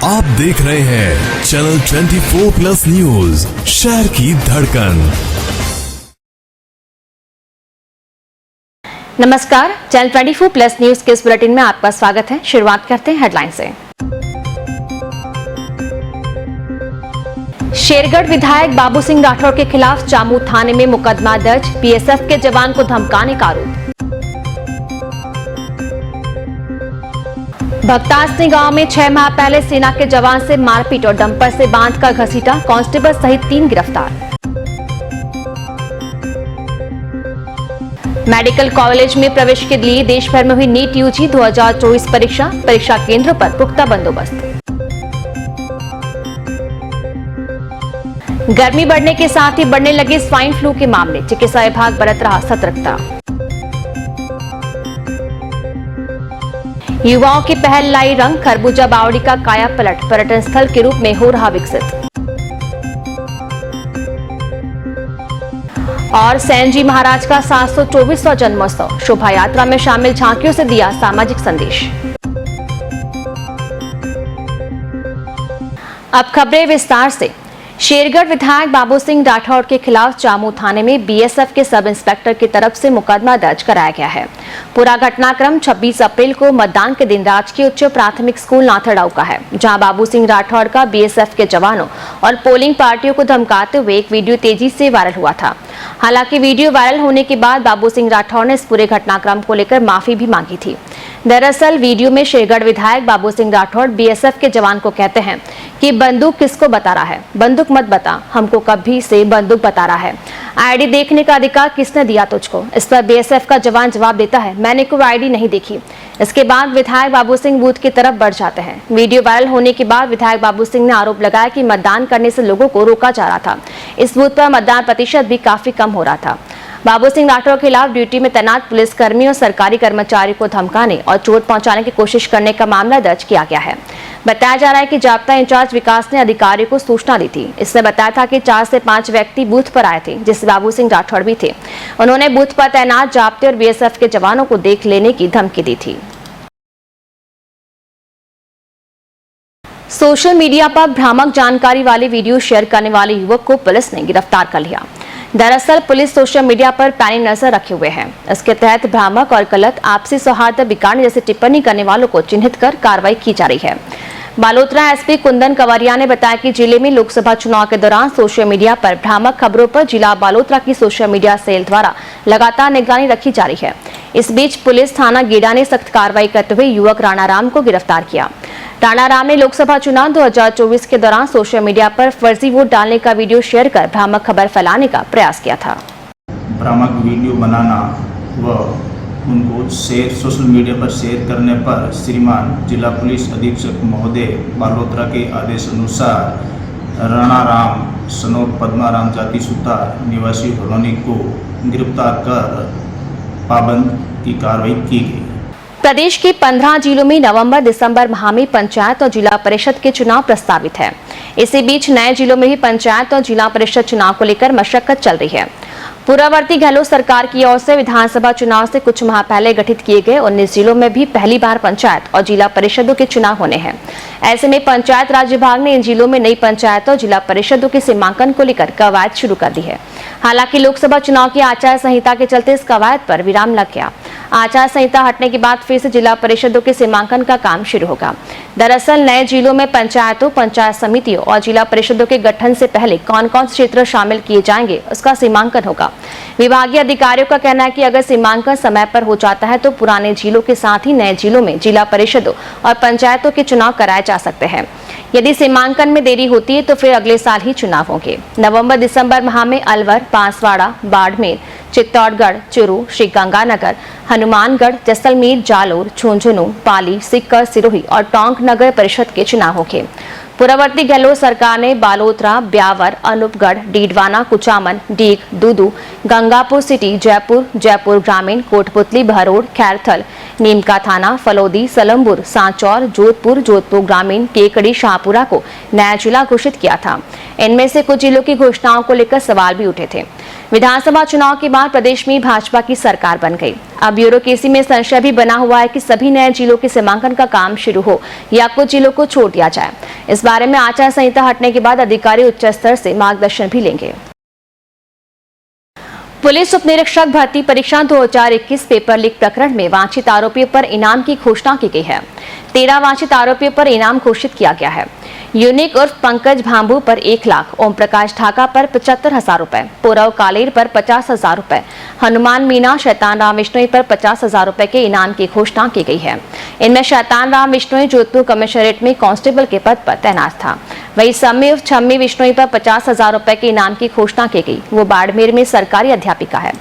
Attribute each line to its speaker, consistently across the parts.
Speaker 1: आप देख रहे हैं चैनल 24+ न्यूज, शहर की धड़कन।
Speaker 2: नमस्कार, चैनल 24+ न्यूज के इस बुलेटिन में आपका स्वागत है। शुरुआत करते हैं हेडलाइन से। शेरगढ़ विधायक बाबू सिंह राठौर के खिलाफ चामू थाने में मुकदमा दर्ज, बीएसएफ के जवान को धमकाने का आरोप। भक्तासनी गांव में 6 माह पहले सेना के जवान से मारपीट और डंपर से बांधकर घसीटा, कांस्टेबल सहित 3 गिरफ्तार। मेडिकल कॉलेज में प्रवेश के लिए देश भर में हुई नीट यूजी 2024 परीक्षा केंद्रों पर पुख्ता बंदोबस्त। गर्मी बढ़ने के साथ ही बढ़ने लगे स्वाइन फ्लू के मामले, चिकित्सा विभाग बरत रहा सतर्कता। युवाओं की पहल लाई रंग, खरबूजा बावड़ी का काया पलट पर्यटन स्थल के रूप में हो रहा विकसित। और सैन जी महाराज का 724वां जन्मोत्सव, शोभा यात्रा में शामिल झांकियों से दिया सामाजिक संदेश। अब खबरें विस्तार से। शेरगढ़ विधायक बाबू सिंह राठौर के खिलाफ चामू थाने में बीएसएफ के सब इंस्पेक्टर की तरफ से मुकदमा दर्ज कराया गया है। पूरा घटनाक्रम 26 अप्रैल को मतदान के दिन राजकीय उच्च प्राथमिक स्कूल नाथड़ाऊ का है, जहां बाबू सिंह राठौर का बीएसएफ के जवानों और पोलिंग पार्टियों को धमकाते हुए एक वीडियो तेजी से वायरल हुआ था। हालांकि वीडियो वायरल होने के बाद बाबू सिंह राठौर ने इस पूरे घटनाक्रम को लेकर माफी भी मांगी थी। दरअसल वीडियो में शेरगढ़ विधायक बाबू सिंह राठौर बीएसएफ के जवान को कहते हैं कि बंदूक किसको बता रहा है, बंदूक मत बता, हमको कभी से बंदूक बता रहा है। आईडी देखने का अधिकार किसने दिया तुझको? इस पर बीएसएफ का जवान जवाब देता है, मैंने कोई आईडी नहीं देखी। इसके बाद विधायक बाबू सिंह बूथ की तरफ बढ़ जाते हैं। वीडियो वायरल होने के बाद विधायक बाबू सिंह ने आरोप लगाया कि मतदान करने से लोगों को रोका जा रहा था। इस बूथ पर मतदान प्रतिशत भी काफी कम हो रहा था। बाबू सिंह राठौर के खिलाफ ड्यूटी में तैनात पुलिसकर्मी और सरकारी कर्मचारी को धमकाने और चोट पहुंचाने की कोशिश करने का मामला दर्ज किया गया है। बताया जा रहा है कि जाब्ता इंचार्ज विकास ने अधिकारियों को सूचना दी थी। इसने बताया था कि 4 से 5 व्यक्ति बूथ पर आए थे, जिसमें बाबू सिंह राठौर भी थे। उन्होंने बूथ पर तैनात जाब्ते और बीएसएफ के जवानों को देख लेने की धमकी दी थी। सोशल मीडिया पर भ्रामक जानकारी वाली वीडियो शेयर करने वाले युवक को पुलिस ने गिरफ्तार कर लिया। दरअसल पुलिस सोशल मीडिया पर पैनी नजर रखे हुए है। इसके तहत भ्रामक और गलत आपसी सौहार्द बिगाड़ने जैसी टिप्पणी करने वालों को चिन्हित कर कार्रवाई की जा रही है। बालोतरा एसपी कुंदन कंवरिया ने बताया कि जिले में लोकसभा चुनाव के दौरान सोशल मीडिया पर भ्रामक खबरों पर जिला बालोतरा की सोशल मीडिया सेल द्वारा लगातार निगरानी रखी जा रही है। इस बीच पुलिस थाना गेड़ा ने सख्त कार्रवाई करते हुए युवक राणा राम को गिरफ्तार किया। राणा राम ने लोकसभा चुनाव 2024 के दौरान सोशल मीडिया पर फर्जी वोट डालने का वीडियो शेयर कर भ्रामक खबर फैलाने का प्रयास किया था।
Speaker 3: भ्रामक वीडियो बनाना व उनको सोशल मीडिया पर शेयर करने पर श्रीमान जिला पुलिस अधीक्षक महोदय बालोतरा के आदेश अनुसार राणा राम सनोक पद्माराम जाति सुतार निवासी होलोनी को गिरफ्तार कर पाबंद की कार्रवाई की गई।
Speaker 2: प्रदेश के 15 जिलों में नवंबर-दिसंबर माह में पंचायत और जिला परिषद के चुनाव प्रस्तावित है। इसी बीच नए जिलों में भी पंचायत और जिला परिषद चुनाव को लेकर मशक्कत चल रही है। पूर्ववर्ती गहलोत सरकार की ओर से विधानसभा चुनाव से कुछ माह पहले गठित किए गए 19 जिलों में भी पहली बार पंचायत और जिला परिषदों के चुनाव होने हैं। ऐसे में पंचायत राज विभाग ने इन जिलों में नई पंचायत और जिला परिषदों के सीमांकन को लेकर कवायद शुरू कर दी है। हालांकि लोकसभा चुनाव की आचार संहिता के चलते इस कवायद पर विराम लग गया। आचार संहिता हटने के बाद फिर से जिला परिषदों के सीमांकन का काम शुरू होगा। दरअसल नए जिलों में पंचायतों, पंचायत समितियों और जिला परिषदों के गठन से पहले कौन कौन से क्षेत्र शामिल किए जाएंगे, उसका सीमांकन होगा। विभागीय अधिकारियों का कहना है कि अगर सीमांकन समय पर हो जाता है तो पुराने जिलों के साथ ही नए जिलों में जिला परिषदों और पंचायतों के चुनाव कराए जा सकते हैं। यदि सीमांकन में देरी होती है तो फिर अगले साल ही चुनाव होंगे। नवंबर-दिसंबर माह में अलवर, बांसवाड़ा, बाड़मेर, चित्तौड़गढ़, चुरू, श्रीगंगानगर, हनुमानगढ़, जैसलमेर, जालोर, झुंझुनू, पाली, सीकर, सिरोही और टोंक नगर परिषद के चुनाव होंगे। पूर्ववर्ती गहलोत सरकार ने बालोतरा, ब्यावर, अनूपगढ़, डीडवाना, कुचामन, डीग, दूदू, गंगापुर सिटी, जयपुर, जयपुर ग्रामीण, कोटपुतली, बहरोड, खैरथल, नीमका थाना, फलोदी, सलमपुर, सांचौर, जोधपुर, जोधपुर ग्रामीण, केकड़ी, शाहपुरा को नया जिला घोषित किया था। इनमें से कुछ जिलों की घोषणाओं को लेकर सवाल भी उठे थे। विधानसभा चुनाव के बाद प्रदेश में भाजपा की सरकार बन गई। अब ब्यूरोक्रेसी में संशय भी बना हुआ है कि सभी नए जिलों के सीमांकन का काम शुरू हो या कुछ जिलों को छोड़ दिया जाए। इस बारे में आचार संहिता हटने के बाद अधिकारी उच्च स्तर से मार्गदर्शन भी लेंगे। पुलिस उप निरीक्षक भर्ती परीक्षा 2021 पेपर लीक प्रकरण में वांछित आरोपियों पर इनाम की घोषणा की गई है। 13 वांछित आरोपियों पर इनाम घोषित किया गया है। यूनिक उर्फ पंकज भांबू पर 1 लाख, ओम प्रकाश ढाका पर 75,000 रुपए, पूरव कालेर पर 50,000 रुपए, हनुमान मीना शैतान राम विश्नोई पर 50,000 रुपए के इनाम की घोषणा की गई है। इनमें शैतान राम विश्नोई जोधपुर कमिश्नरेट में कांस्टेबल के पद पर तैनात था। वही सम्मी उर्फ छम्मी विश्नोई पर 50,000 रुपए के इनाम की घोषणा की गई। वो बाड़मेर में सरकारी अध्यापिका है।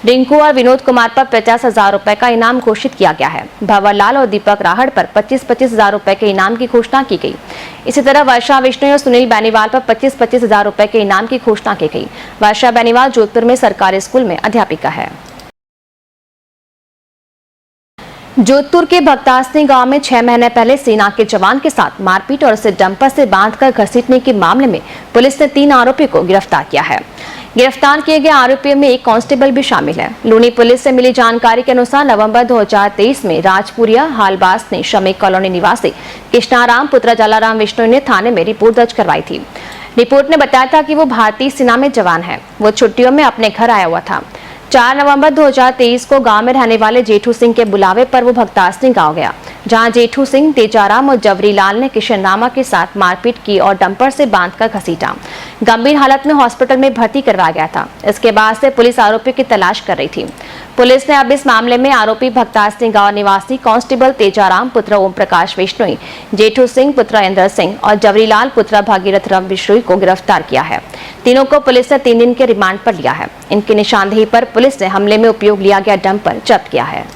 Speaker 2: रिंकू और विनोद कुमार पर 50,000 रुपए का इनाम घोषित किया गया है। भंवरलाल और दीपक राहड़ पर 25,000 रुपए के इनाम की घोषणा की गई। इसी तरह वर्षा विश्नोई और सुनील बेनीवाल पर 25,000 रुपए के इनाम की घोषणा की गई। वर्षा बेनीवाल जोधपुर में सरकारी स्कूल में अध्यापिका है। जोधपुर के भक्तासनी गांव में 6 महीने पहले सेना के जवान के साथ मारपीट और उसे डंपर से बांधकर घसीटने के मामले में पुलिस ने 3 आरोपियों को गिरफ्तार किया है। गिरफ्तार किए गए आरोपियों में एक कांस्टेबल भी शामिल है। लूनी पुलिस से मिली जानकारी के अनुसार नवंबर 2023 में राजपुरिया हालबास ने श्रमिक कॉलोनी निवासी कृष्णाराम पुत्र जलाराम विश्नोई ने थाने में रिपोर्ट दर्ज करवाई थी। रिपोर्ट ने बताया था कि वो भारतीय सेना में जवान है। वो छुट्टियों में अपने घर आया हुआ था। 4 नवंबर 2023 को गांव में रहने वाले जेठू सिंह के बुलावे पर वो भक्तासनी गांव गया, जहां जेठू सिंह, तेजाराम और जवरीलाल ने किशन रामा के साथ मारपीट की और डंपर से बांधकर घसीटा। गंभीर हालत में हॉस्पिटल में भर्ती करवाया गया था। इसके बाद से पुलिस आरोपी की तलाश कर रही थी। पुलिस ने अब इस मामले में आरोपी भक्तासनी गांव निवासी कांस्टेबल तेजाराम पुत्र ओम प्रकाश विश्नोई, जेठू सिंह पुत्र इंद्र सिंह और जवरीलाल पुत्र भागीरथ राम विश्नोई को गिरफ्तार किया है। तीनों को पुलिस ने 3 दिन के रिमांड पर लिया है। इनकी निशानदेही पर पुलिस ने हमले में उपयोग लिया गया डंपर जब्त किया है।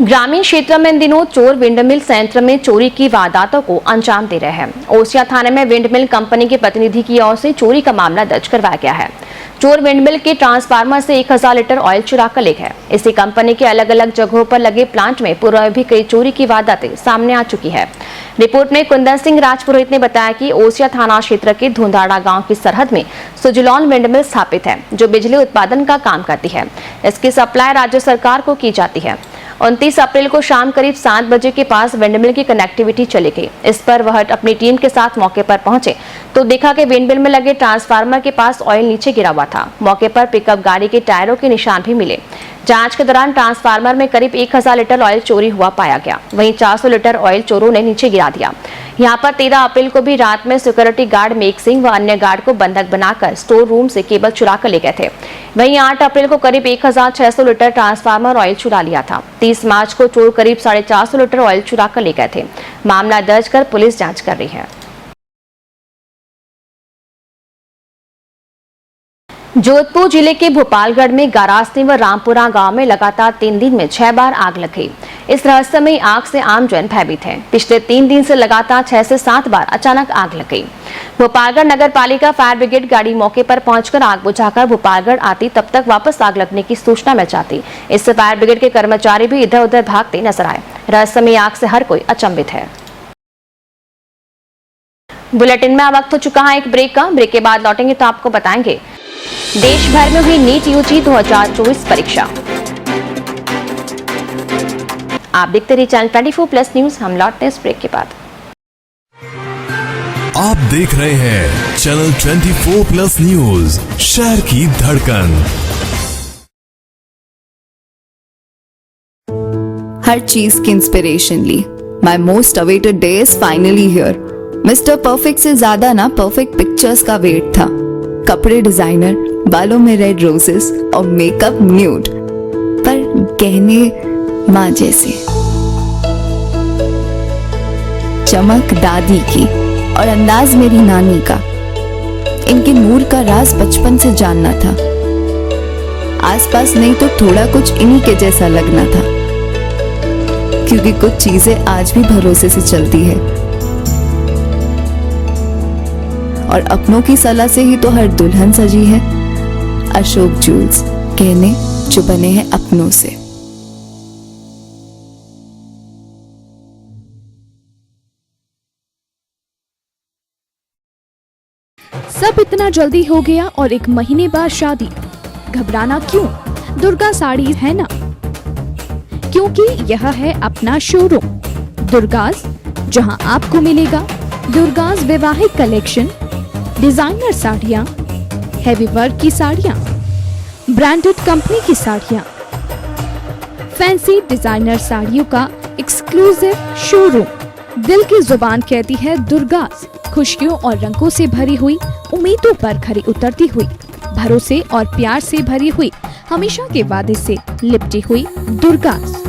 Speaker 2: ग्रामीण क्षेत्र में इन दिनों चोर विंडमिल संयंत्र में चोरी की वारदातों को अंजाम दे रहे हैं। ओसिया थाने में विंडमिल कंपनी के प्रतिनिधि की ओर से चोरी का मामला दर्ज करवाया गया है। चोर विंडमिल के ट्रांसफार्मर से 1000 लीटर ऑयल चुरा कर ले गए। इसी कंपनी के अलग अलग जगहों पर लगे प्लांट में पूर्व भी कई चोरी की वारदातें सामने आ चुकी है। रिपोर्ट में कुंदन सिंह राजपुरोहित ने बताया कि ओसिया थाना क्षेत्र के धुंधाड़ा गांव की सरहद में सुजलॉन विंडमिल स्थापित है, जो बिजली उत्पादन का काम करती है। इसकी सप्लाई राज्य सरकार को की जाती है। 29 अप्रैल को शाम करीब 7 बजे के पास विंडमिल की कनेक्टिविटी चली गई। इस पर वह अपनी टीम के साथ मौके पर पहुंचे तो देखा कि विंडमिल में लगे ट्रांसफार्मर के पास ऑयल नीचे गिरा हुआ था। मौके पर पिकअप गाड़ी के टायरों के निशान भी मिले। जांच के दौरान ट्रांसफार्मर में करीब 1000 लीटर ऑयल चोरी हुआ पाया गया। वहीं 400 लीटर ऑयल चोरों ने नीचे गिरा दिया। यहां पर 13 अप्रैल को भी रात में सिक्योरिटी गार्ड मेघ सिंह व अन्य गार्ड को बंधक बनाकर स्टोर रूम से केबल चुरा कर ले गए थे। वहीं 8 अप्रैल को करीब 1600 लीटर ट्रांसफार्मर ऑयल चुरा लिया था। 30 मार्च को चोर करीब 450 लीटर ऑयल चुरा कर ले गए थे। मामला दर्ज कर पुलिस जांच कर रही है। जोधपुर जिले के भोपालगढ़ में गारासनी व रामपुरा गांव में लगातार 3 दिन में 6 बार आग लग गई। इस रहस्यमयी आग से आमजन भयभीत है। पिछले 3 दिन से लगातार 6 से 7 बार अचानक आग लग गई। भोपालगढ़ नगर पालिका फायर ब्रिगेड गाड़ी मौके पर पहुंचकर आग बुझाकर भोपालगढ़ आती, तब तक वापस आग लगने की सूचना मिल जाती। इससे फायर ब्रिगेड के कर्मचारी भी इधर उधर भागते नजर आए। रहस्यमयी आग से हर कोई अचंभित है। बुलेटिन में अब वक्त हो चुका है एक ब्रेक का। ब्रेक के बाद लौटेंगे तो आपको बताएंगे देश भर में हुई नीट यूजी 2024 परीक्षा। आप देखते रहिए चैनल 24+ न्यूज। हम लौटते हैं इस ब्रेक के बाद।
Speaker 1: आप देख रहे हैं चैनल 24+ न्यूज, शहर की धड़कन।
Speaker 4: हर चीज की इंस्पिरेशन ली। My most awaited day is finally here. Mister perfect से ज्यादा ना परफेक्ट पिक्चर्स का वेट था। कपड़े डिजाइनर, बालों में रेड रोजेस और मेकअप न्यूड, पर गहने माँ जैसे। चमक दादी की और अंदाज मेरी नानी का। इनके नूर का राज बचपन से जानना था। आसपास नहीं तो थोड़ा कुछ इन्हीं के जैसा लगना था, क्योंकि कुछ चीजें आज भी भरोसे से चलती है और अपनों की सलाह से ही तो हर दुल्हन सजी है। अशोक जूल्स, गहने जो बने हैं अपनों से।
Speaker 5: सब इतना जल्दी हो गया और 1 महीने बाद शादी। घबराना क्यों, दुर्गा साड़ी है ना, क्योंकि यह है अपना शोरूम दुर्गास, जहां आपको मिलेगा दुर्गास वैवाहिक कलेक्शन, डिजाइनर साड़ियां, हैवी वर्क की साड़ियां, ब्रांडेड कंपनी की साड़ियां, फैंसी डिजाइनर साड़ियों का एक्सक्लूसिव शोरूम। दिल की जुबान कहती है दुर्गास, खुशियों और रंगों से भरी हुई, उम्मीदों पर खरी उतरती हुई, भरोसे और प्यार से भरी हुई, हमेशा के वादे से लिपटी हुई दुर्गास।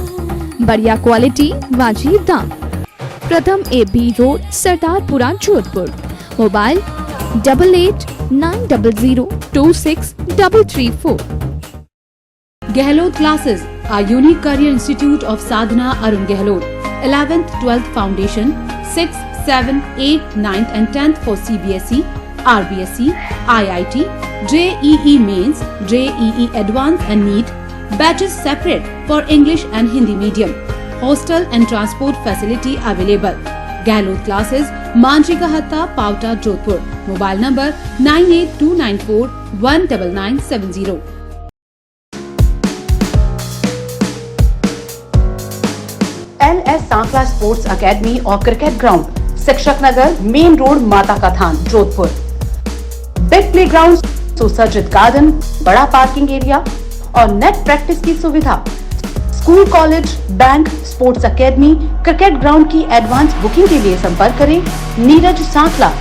Speaker 5: बढ़िया क्वालिटी, वाजिब दाम। प्रथम AB road, Sardarpura, Jodhpur. Mobile 8890026334।
Speaker 6: Gehlot classes, our unique career institute of Sadhana Arun Gehlot. 11th, 12th foundation, 6th, 7th, 8th, 9th and 10th for CBSE, RBSE, IIT, JEE Mains, JEE Advanced and NEET. Batches separate for English and Hindi medium. Hostel and transport facility available. Gehlot classes, Manjika Hatta, Pauta, Jodhpur. Mobile number 9829419970.
Speaker 7: LS Sankhla sports academy और cricket ground, शिक्षक नगर, main road, माता का थान, Jodhpur. Big play ground, सुसज्जित garden, बड़ा parking area और net practice की सुविधा। School, college, bank, sports academy, cricket ground की एडवांस बुकिंग के लिए संपर्क करें नीरज सांखला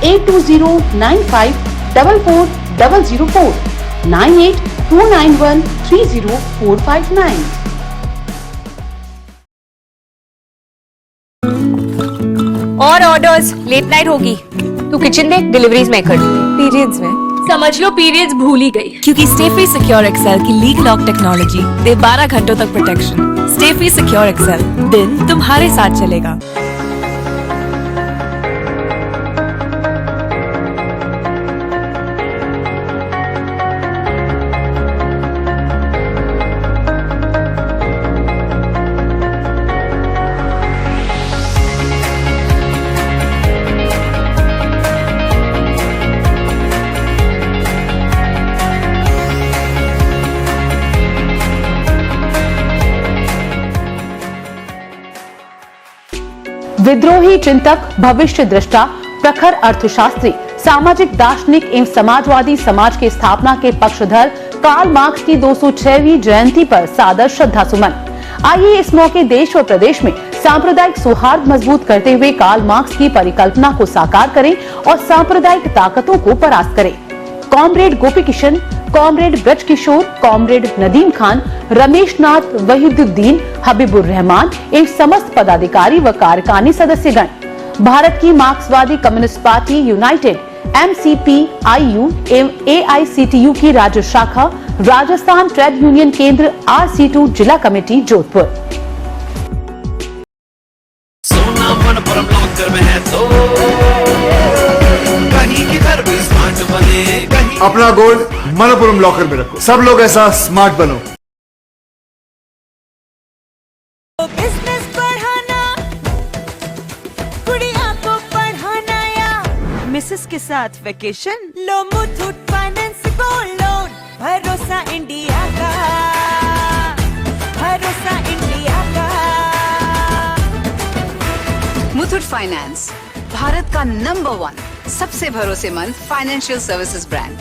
Speaker 7: 8209544004 9829130459।
Speaker 8: और ऑर्डर्स, लेट नाइट होगी। तू किचन देख, डिलीवरीज मैं कर दूंगी।
Speaker 9: पीरियड्स में
Speaker 8: समझ लो पीरियड्स भूल ही गई।
Speaker 9: क्योंकि स्टे फ्री सिक्योर एक्सेल की लीग लॉक टेक्नोलॉजी दे 12 घंटों तक protection. Stayfree secure XL, दिन तुम्हारे साथ चलेगा।
Speaker 7: विद्रोही चिंतक, भविष्य दृष्टा, प्रखर अर्थशास्त्री, सामाजिक दार्शनिक एवं समाजवादी समाज के स्थापना के पक्षधर कार्ल मार्क्स की 206वीं जयंती पर सादर श्रद्धा सुमन। आइए इस मौके देश और प्रदेश में सांप्रदायिक सौहार्द मजबूत करते हुए कार्ल मार्क्स की परिकल्पना को साकार करें और सांप्रदायिक ताकतों को परास्त करें। कॉमरेड गोपी किशन, कॉमरेड ब्रज किशोर, कॉमरेड नदीम खान, रमेश नाथ, वहीदुद्दीन, हबीबुर रहमान एवं समस्त पदाधिकारी व कार्यकारिणी सदस्यगण, भारत की मार्क्सवादी कम्युनिस्ट पार्टी यूनाइटेड, MCPIU एवं AICTU की राज्य शाखा, राजस्थान ट्रेड यूनियन केंद्र, RC2 जिला कमेटी, जोधपुर।
Speaker 10: अपना गोल्ड मनपुरम लॉकर में रखो। सब लोग ऐसा स्मार्ट बनो।
Speaker 11: बिजनेस बढ़ाना, गुड़िया को पढ़ाना या मिसेस के साथ वेकेशन, लो मुथूट फाइनेंस गोल्ड लोन। भरोसा इंडिया का, भरोसा इंडिया का।
Speaker 12: मुथूट फाइनेंस, भारत का नंबर 1 सबसे भरोसेमंद financial services brand.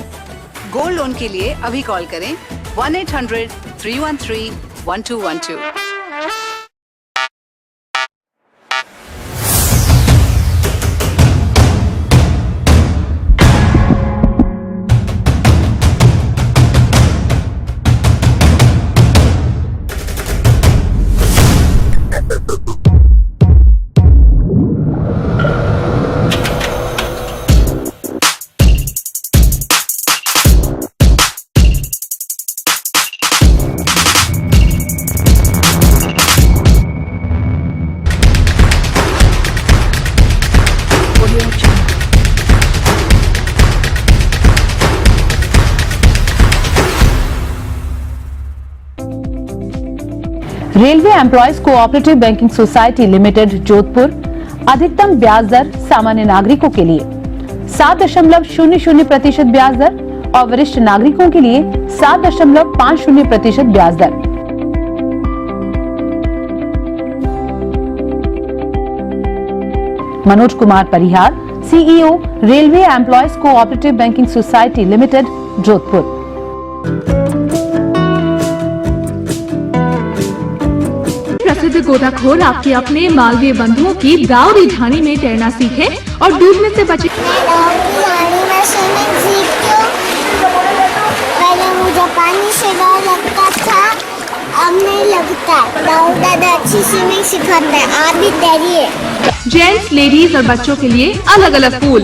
Speaker 12: Gold loan के लिए अभी कॉल करें 1-800-313-1212।
Speaker 7: Railway employees cooperative banking society limited, Jodhpur. अधिकतम ब्याज दर सामान्य नागरिकों के लिए 7.00% ब्याज दर और वरिष्ठ नागरिकों के लिए 7.50% ब्याज दर। Manoj Kumar Parihar, CEO, railway employees cooperative banking society limited, Jodhpur.
Speaker 5: प्रसिद्ध गोताखोर आपके अपने मालवीय बंधुओं की दावरी ढाणी में तैरना सीखे और डूबने से बचे।
Speaker 13: पहले मुझे पानी से डर लगता था, अब नहीं लगता। दादा अच्छी स्विमिंग सिखाते हैं, आप भी तैरिए।
Speaker 5: जेंट्स, लेडीज और बच्चों के लिए अलग अलग पूल,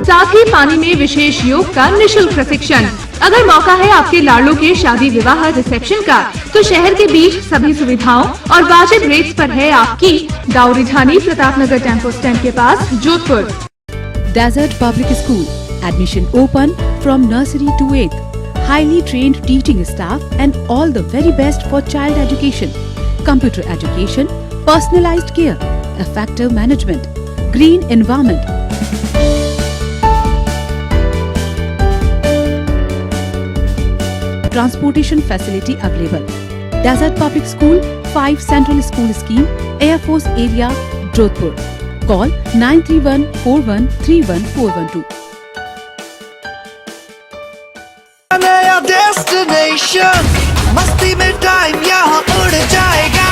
Speaker 5: साथ ही पानी में विशेष योग का निशुल्क प्रशिक्षण। अगर मौका है आपके लाड़लों के शादी विवाह रिसेप्शन का, तो शहर के बीच सभी सुविधाओं और वाजिब रेट्स पर है आपकी दावरी ढाणी, प्रतापनगर टेम्पो स्टैंड के पास, Jodhpur.
Speaker 6: Desert Public School. Admission open from nursery to 8th. Highly trained teaching staff and all the very best for child education. Computer education, personalized care, effective management, green environment. Transportation facility available. Desert Public School, 5 Central School Scheme, Air Force Area, Jodhpur. Call 9314131412.
Speaker 14: नया destination, मस्ती में time यहाँ उड़ जाएगा।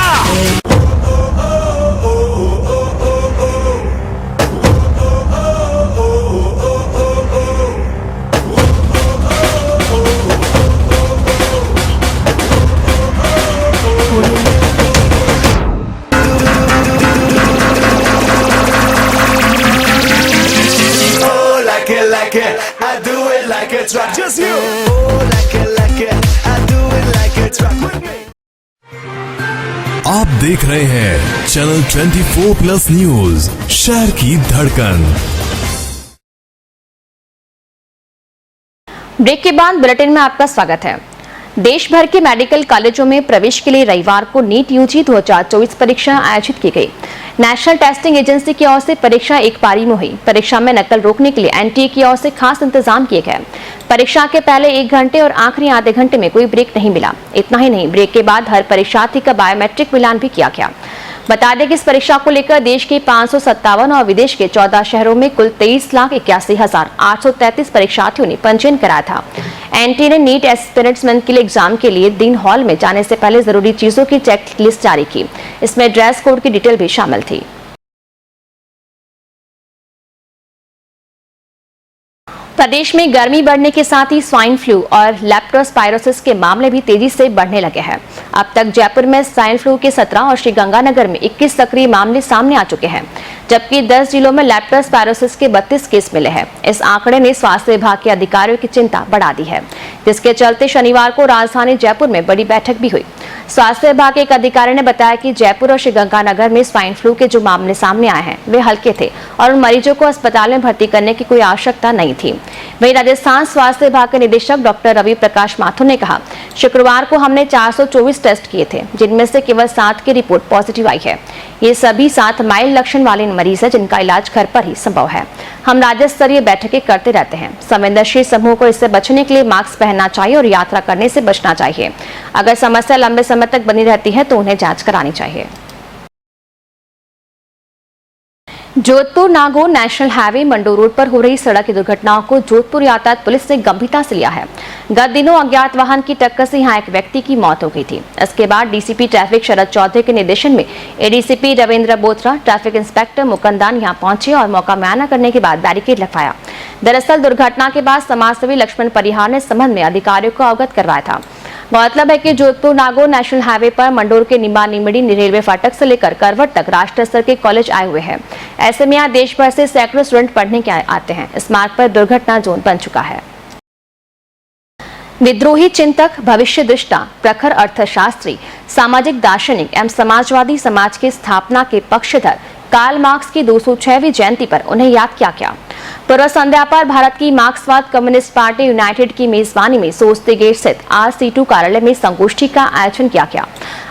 Speaker 14: Like it, I do it like it's right. Just you. Oh, like it, I do it like it's right.
Speaker 1: आप देख रहे हैं चैनल 24+ न्यूज, शहर की धड़कन।
Speaker 2: ब्रेक के बाद बुलेटिन में आपका स्वागत है। देश भर के मेडिकल कॉलेजों में प्रवेश के लिए रविवार को नीट यूजी 2024 परीक्षा आयोजित की गई। नेशनल टेस्टिंग एजेंसी की ओर से परीक्षा एक पारी में हुई। परीक्षा में नकल रोकने के लिए एनटीए की ओर से खास इंतजाम किए गए। परीक्षा के पहले 1 घंटे और आखिरी आधे घंटे में कोई ब्रेक नहीं मिला। इतना ही नहीं, ब्रेक के बाद हर परीक्षार्थी का बायोमेट्रिक मिलान भी किया गया। बता दें कि इस परीक्षा को लेकर देश के 557 और विदेश के 14 शहरों में कुल 23,81,833 परीक्षार्थियों ने पंजीयन कराया था। एनटीए ने नीट एस्पिरेंट्स के लिए एग्जाम के लिए दिन हॉल में जाने से पहले जरूरी चीजों की चेक लिस्ट जारी की। इसमें ड्रेस कोड की डिटेल भी शामिल थी। प्रदेश में गर्मी बढ़ने के साथ ही स्वाइन फ्लू और लेप्टोस्पायरोसिस के मामले भी तेजी से बढ़ने लगे हैं। अब तक जयपुर में स्वाइन फ्लू के 17 और श्रीगंगानगर में 21 सक्रिय मामले सामने आ चुके हैं, जबकि 10 जिलों में लेप्टोस्पायरोसिस के 32 केस मिले हैं। इस आंकड़े ने स्वास्थ्य विभाग के अधिकारियों की चिंता बढ़ा दी है, जिसके चलते शनिवार को राजधानी जयपुर में बड़ी बैठक भी हुई। स्वास्थ्य विभाग के एक अधिकारी ने बताया कि जयपुर और श्रीगंगानगर में स्वाइन फ्लू के जो मामले सामने आए हैं वे हल्के थे और उन मरीजों को अस्पताल में भर्ती करने की कोई आवश्यकता नहीं थी। वहीं राजस्थान स्वास्थ्य विभाग के निदेशक डॉक्टर रवि प्रकाश माथुर ने कहा, शुक्रवार को हमने 424 टेस्ट किए थे, जिनमें से केवल 7 की रिपोर्ट पॉजिटिव आई है। ये सभी 7 माइल्ड लक्षण वाले मरीज हैं, जिनका इलाज घर पर ही संभव है। हम राज्य स्तरीय बैठकें करते रहते हैं। संवेदनशील समूह को इससे बचने के लिए मास्क पहनना चाहिए और यात्रा करने से बचना चाहिए। अगर समस्या लंबे समय तक बनी रहती है तो उन्हें जांच करानी चाहिए। जोधपुर नागौर नेशनल हाईवे मंडो रोड पर हो रही सड़क की दुर्घटनाओं को जोधपुर यातायात पुलिस ने गंभीरता से लिया है। गत दिनों अज्ञात वाहन की टक्कर से यहां एक व्यक्ति की मौत हो गई थी। इसके बाद डीसीपी ट्रैफिक शरद चौधरी के निर्देशन में ADCP Ravindra Bothra, traffic inspector Mukandan यहां पहुंचे और मौका मुआयना करने के बाद बैरिकेड लगवाया। दरअसल दुर्घटना के बाद समाजसेवी लक्ष्मण परिहार ने संबंध में अधिकारियों को अवगत करवाया था। गौरतलब है कि जोधपुर नागौर नेशनल हाईवे पर मंडोर के निम्बा निमड़ी रेलवे फाटक से लेकर करवट तक राष्ट्रीय स्तर के कॉलेज आए हुए हैं। ऐसे में यहाँ देश भर से सैकड़ों स्टूडेंट पढ़ने के आते हैं। इस मार्ग पर दुर्घटना जोन बन चुका है। विद्रोही चिंतक, भविष्य दृष्टा, प्रखर अर्थशास्त्री, सामाजिक दार्शनिक एवं समाजवादी समाज के स्थापना के पक्षधर कार्ल मार्क्स की 206वीं जयंती पर उन्हें याद किया गया। पूर्व संध्या पर भारत की मार्क्सवाद कम्युनिस्ट पार्टी यूनाइटेड की मेजबानी में सोस्ती गेट स्थित RC2 कार्यालय में संगोष्ठी का आयोजन किया गया।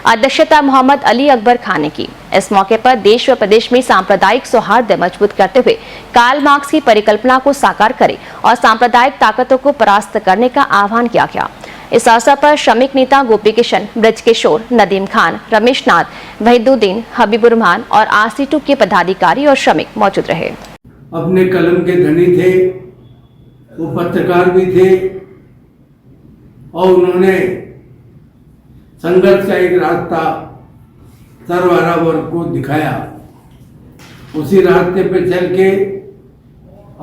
Speaker 2: अध्यक्षता मोहम्मद अली अकबर खान ने की। इस मौके पर देश व प्रदेश में सांप्रदायिक सौहार्द मजबूत करते हुए कार्ल मार्क्स की परिकल्पना को साकार करे और सांप्रदायिक ताकतों को परास्त करने का आह्वान किया गया। इस अवसर पर श्रमिक नेता गोपी किशन, ब्रजकिशोर, नदीम खान, रमेश नाथ, वहीदुद्दीन, हबीबुर रहमान और RC2 के पदाधिकारी और श्रमिक मौजूद रहे।
Speaker 15: अपने कलम के धनी थे, वो पत्रकार भी थे और उन्होंने संघर्ष का एक रास्ता सर्वहारा वर्ग को दिखाया। उसी रास्ते पे चल के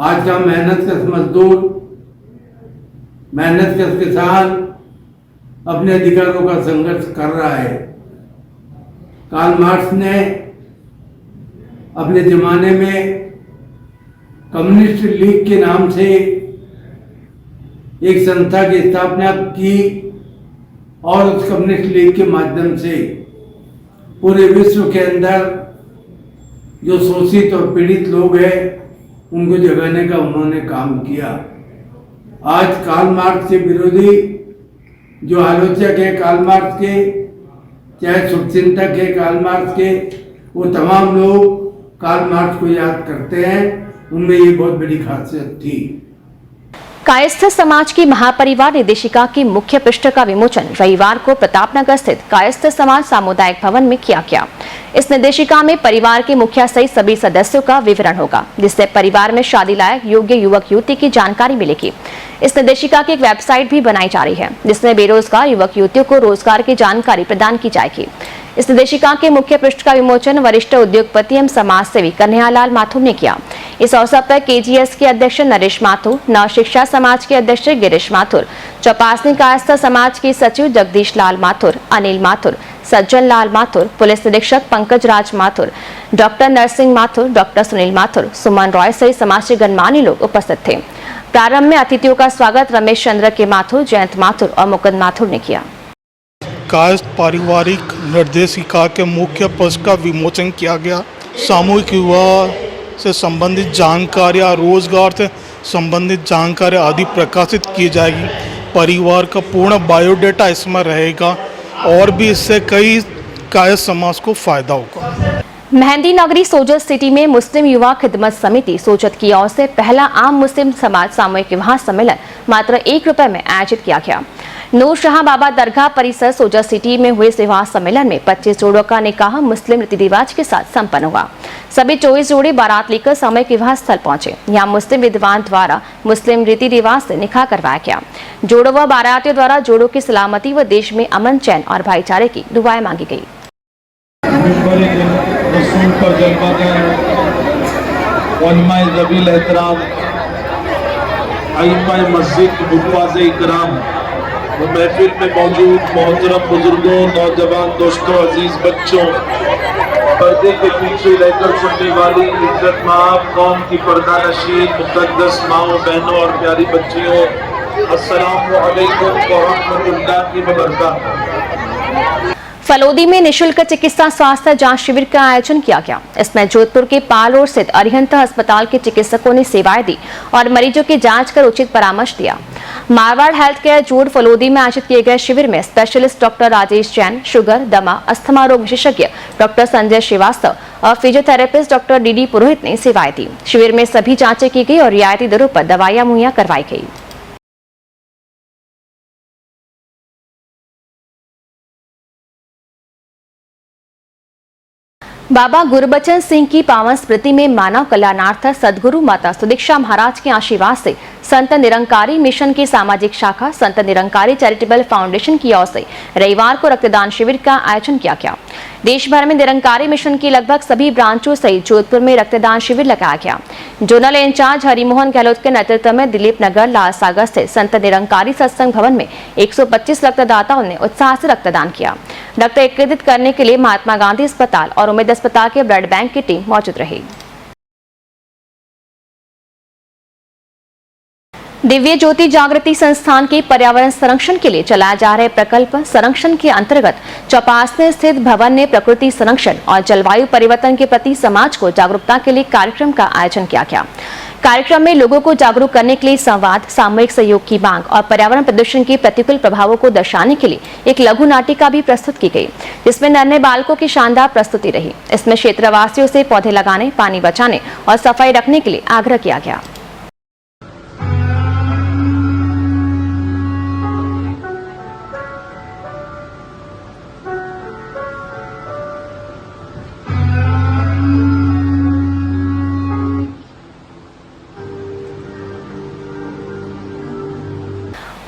Speaker 15: आज का मेहनतकश मजदूर, मेहनतकश किसान अपने अधिकारों का संघर्ष कर रहा है। कार्ल मार्क्स ने अपने जमाने में कम्युनिस्ट लीग के नाम से एक संस्था की स्थापना की और उस कम्युनिस्ट लीग के माध्यम से पूरे विश्व के अंदर जो शोषित और पीड़ित लोग हैं उनको जगाने का उन्होंने काम किया। आज कार्ल मार्क्स के विरोधी जो आलोचक है कार्ल मार्क्स के, चाहे शुभचिंतक है कार्ल मार्क्स के, वो तमाम लोग कार्ल मार्क्स को याद करते हैं। उनमें ये बहुत बड़ी खासियत थी।
Speaker 2: कायस्थ समाज की महापरिवार निर्देशिका की मुख्य पृष्ठ का विमोचन रविवार को प्रतापनगर स्थित कायस्थ समाज सामुदायिक भवन में किया गया। इस निर्देशिका में परिवार के मुखिया सहित सभी सदस्यों का विवरण होगा, जिससे परिवार में शादी लायक योग्य युवक युवती की जानकारी मिलेगी। इस निर्देशिका की एक वेबसाइट भी बनाई जा रही है, जिसमें बेरोजगार युवक युवतियों को रोजगार की जानकारी प्रदान की जाएगी। इस निर्देशिका के मुख्य पृष्ठ का विमोचन वरिष्ठ उद्योगपति एवं समाज सेवी कन्हैयालाल माथुर ने किया। इस अवसर पर KGS के अध्यक्ष नरेश माथुर, नव शिक्षा समाज के अध्यक्ष गिरीश माथुर, चौपासनी कायस्थ समाज के सचिव जगदीश लाल माथुर, अनिल माथुर, सज्जन लाल माथुर, पुलिस निरीक्षक पंकज राज माथुर, डॉक्टर नरसिंह माथुर, डॉक्टर सुनील माथुर, सुमन रॉय सहित समाज के गणमान्य लोग उपस्थित थे। प्रारंभ में अतिथियों का स्वागत रमेश चंद्र के माथुर, जयंत माथुर और मुकुंद माथुर ने किया।
Speaker 16: कायस्थ पारिवारिक निर्देशिका के मुख्य पृष्ठ का विमोचन किया गया। सामूहिक विवाह से संबंधित जानकारी, रोजगार से संबंधित जानकारी आदि प्रकाशित की जाएगी। परिवार का पूर्ण बायोडाटा इसमें रहेगा और भी इससे कई कायस्थ समाज को फायदा होगा।
Speaker 2: मेहंदी नगरी सोजत सिटी में मुस्लिम युवा खिदमत समिति सोजत की ओर से पहला आम मुस्लिम समाज सामूहिक विवाह सम्मेलन मात्र 1 रुपए में आयोजित किया गया। नूर शाह बाबा दरगाह परिसर सोजत सिटी में हुए विवाह सम्मेलन में 25 जोड़ों का निकाह मुस्लिम रीति रिवाज के साथ संपन्न हुआ। सभी 24 जोड़े बारात लेकर सामूहिक विवाह स्थल पहुंचे। यहाँ मुस्लिम विद्वान द्वारा मुस्लिम रीति रिवाज से निकाह करवाया गया। जोड़ों व बारातियों द्वारा जोड़ों की सलामती व देश में अमन, चैन और भाईचारे की दुआएं मांगी गई।
Speaker 17: महफिल में मौजूद मोहतरम बुजुर्गों, नौजवान दोस्तों, अजीज बच्चों, पर्दे के पीछे रहकर सुनने वाली इज्जत माफ कौम की पर्दा नशीन मुक़द्दस माओ, बहनों और प्यारी बच्चियों, अस्सलामु अलैकुम व रहमतुल्लाहि व बरकातहू।
Speaker 2: फलोदी में निशुल्क चिकित्सा स्वास्थ्य जांच शिविर का आयोजन किया गया। इसमें जोधपुर के पाल रोड स्थित अरिहंत अस्पताल के चिकित्सकों ने सेवाएं दी और मरीजों की जांच कर उचित परामर्श दिया। मारवाड़ हेल्थ केयर जोड़ फलोदी में आयोजित किए गए शिविर में specialist doctor Rajesh Jain, sugar, दमा, अस्थमा रोग विशेषज्ञ डॉक्टर संजय श्रीवास्तव और फिजियोथेरेपिस्ट डॉक्टर DD पुरोहित ने सेवाएं दी। शिविर में सभी जांचें की गई और रियायती दरों पर दवाइयां मुहैया करवाई गई। बाबा गुरबचन सिंह की पावन स्मृति में मानव कल्याणार्थ सदगुरु माता सुदीक्षा महाराज के आशीर्वाद से संत निरंकारी मिशन की सामाजिक शाखा संत निरंकारी चैरिटेबल फाउंडेशन की ओर से रविवार को रक्तदान शिविर का आयोजन किया गया। देश भर में निरंकारी मिशन की लगभग सभी ब्रांचों सहित जोधपुर में रक्तदान शिविर लगाया गया। जोनल इंचार्ज हरिमोहन गहलोत के नेतृत्व में दिलीप नगर लाल सागर स्थित संत निरंकारी सत्संग भवन में 125 रक्तदाताओं ने उत्साह से रक्तदान किया। रक्त एकत्रित करने के लिए महात्मा गांधी अस्पताल और उम्मीद अस्पताल के ब्लड बैंक की टीम मौजूद रही। दिव्य ज्योति जागृति संस्थान के पर्यावरण संरक्षण के लिए चलाए जा रहे प्रकल्प संरक्षण के अंतर्गत चौपास में स्थित भवन ने प्रकृति संरक्षण और जलवायु परिवर्तन के प्रति समाज को जागरूकता के लिए कार्यक्रम का आयोजन किया गया। कार्यक्रम में लोगों को जागरूक करने के लिए संवाद, सामूहिक सहयोग की मांग और पर्यावरण प्रदूषण के प्रतिकूल प्रभावों को दर्शाने के लिए एक लघु नाटिका भी प्रस्तुत की गई, जिसमें नन्हे बालकों की शानदार प्रस्तुति रही। इसमें क्षेत्रवासियों से पौधे लगाने, पानी बचाने और सफाई रखने के लिए आग्रह किया गया।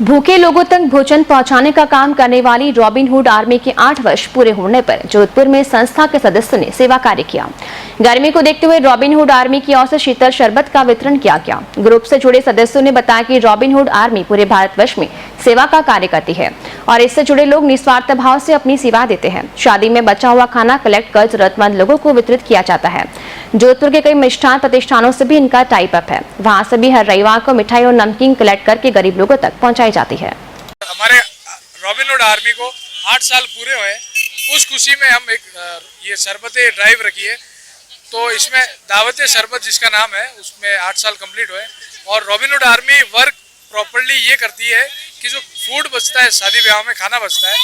Speaker 2: भूखे लोगों तक भोजन पहुंचाने का काम करने वाली रॉबिन हुड आर्मी के 8 वर्ष पूरे होने पर जोधपुर में संस्था के सदस्यों ने सेवा कार्य किया। गर्मी को देखते हुए रॉबिन हुड आर्मी की ओर से शीतल शरबत का वितरण किया गया। ग्रुप से जुड़े सदस्यों ने बताया कि रॉबिन हुड आर्मी पूरे भारतवर्ष में सेवा का कार्य करती है और इससे जुड़े लोग निस्वार्थ भाव से अपनी सेवा देते हैं। शादी में बचा हुआ खाना कलेक्ट कर जरूरतमंद लोगों को वितरित किया जाता है। जोधपुर के कई मिष्ठान प्रतिष्ठानों से भी इनका टाइप अप है। वहां से भी हर रविवार को मिठाई और नमकीन कलेक्ट करके गरीब लोगों तक पहुंचाई जाती है।
Speaker 18: हमारे रॉबिन हुड आर्मी को 8 साल पूरे हुए, उस खुशी में हम एक ये शरबते ड्राइव रखी है। तो इसमें दावते शरबत जिसका नाम है, उसमें 8 साल कंप्लीट हुए। और robin hood army work properly ये करती है कि जो फूड बचता है, शादी ब्याह में खाना बचता है,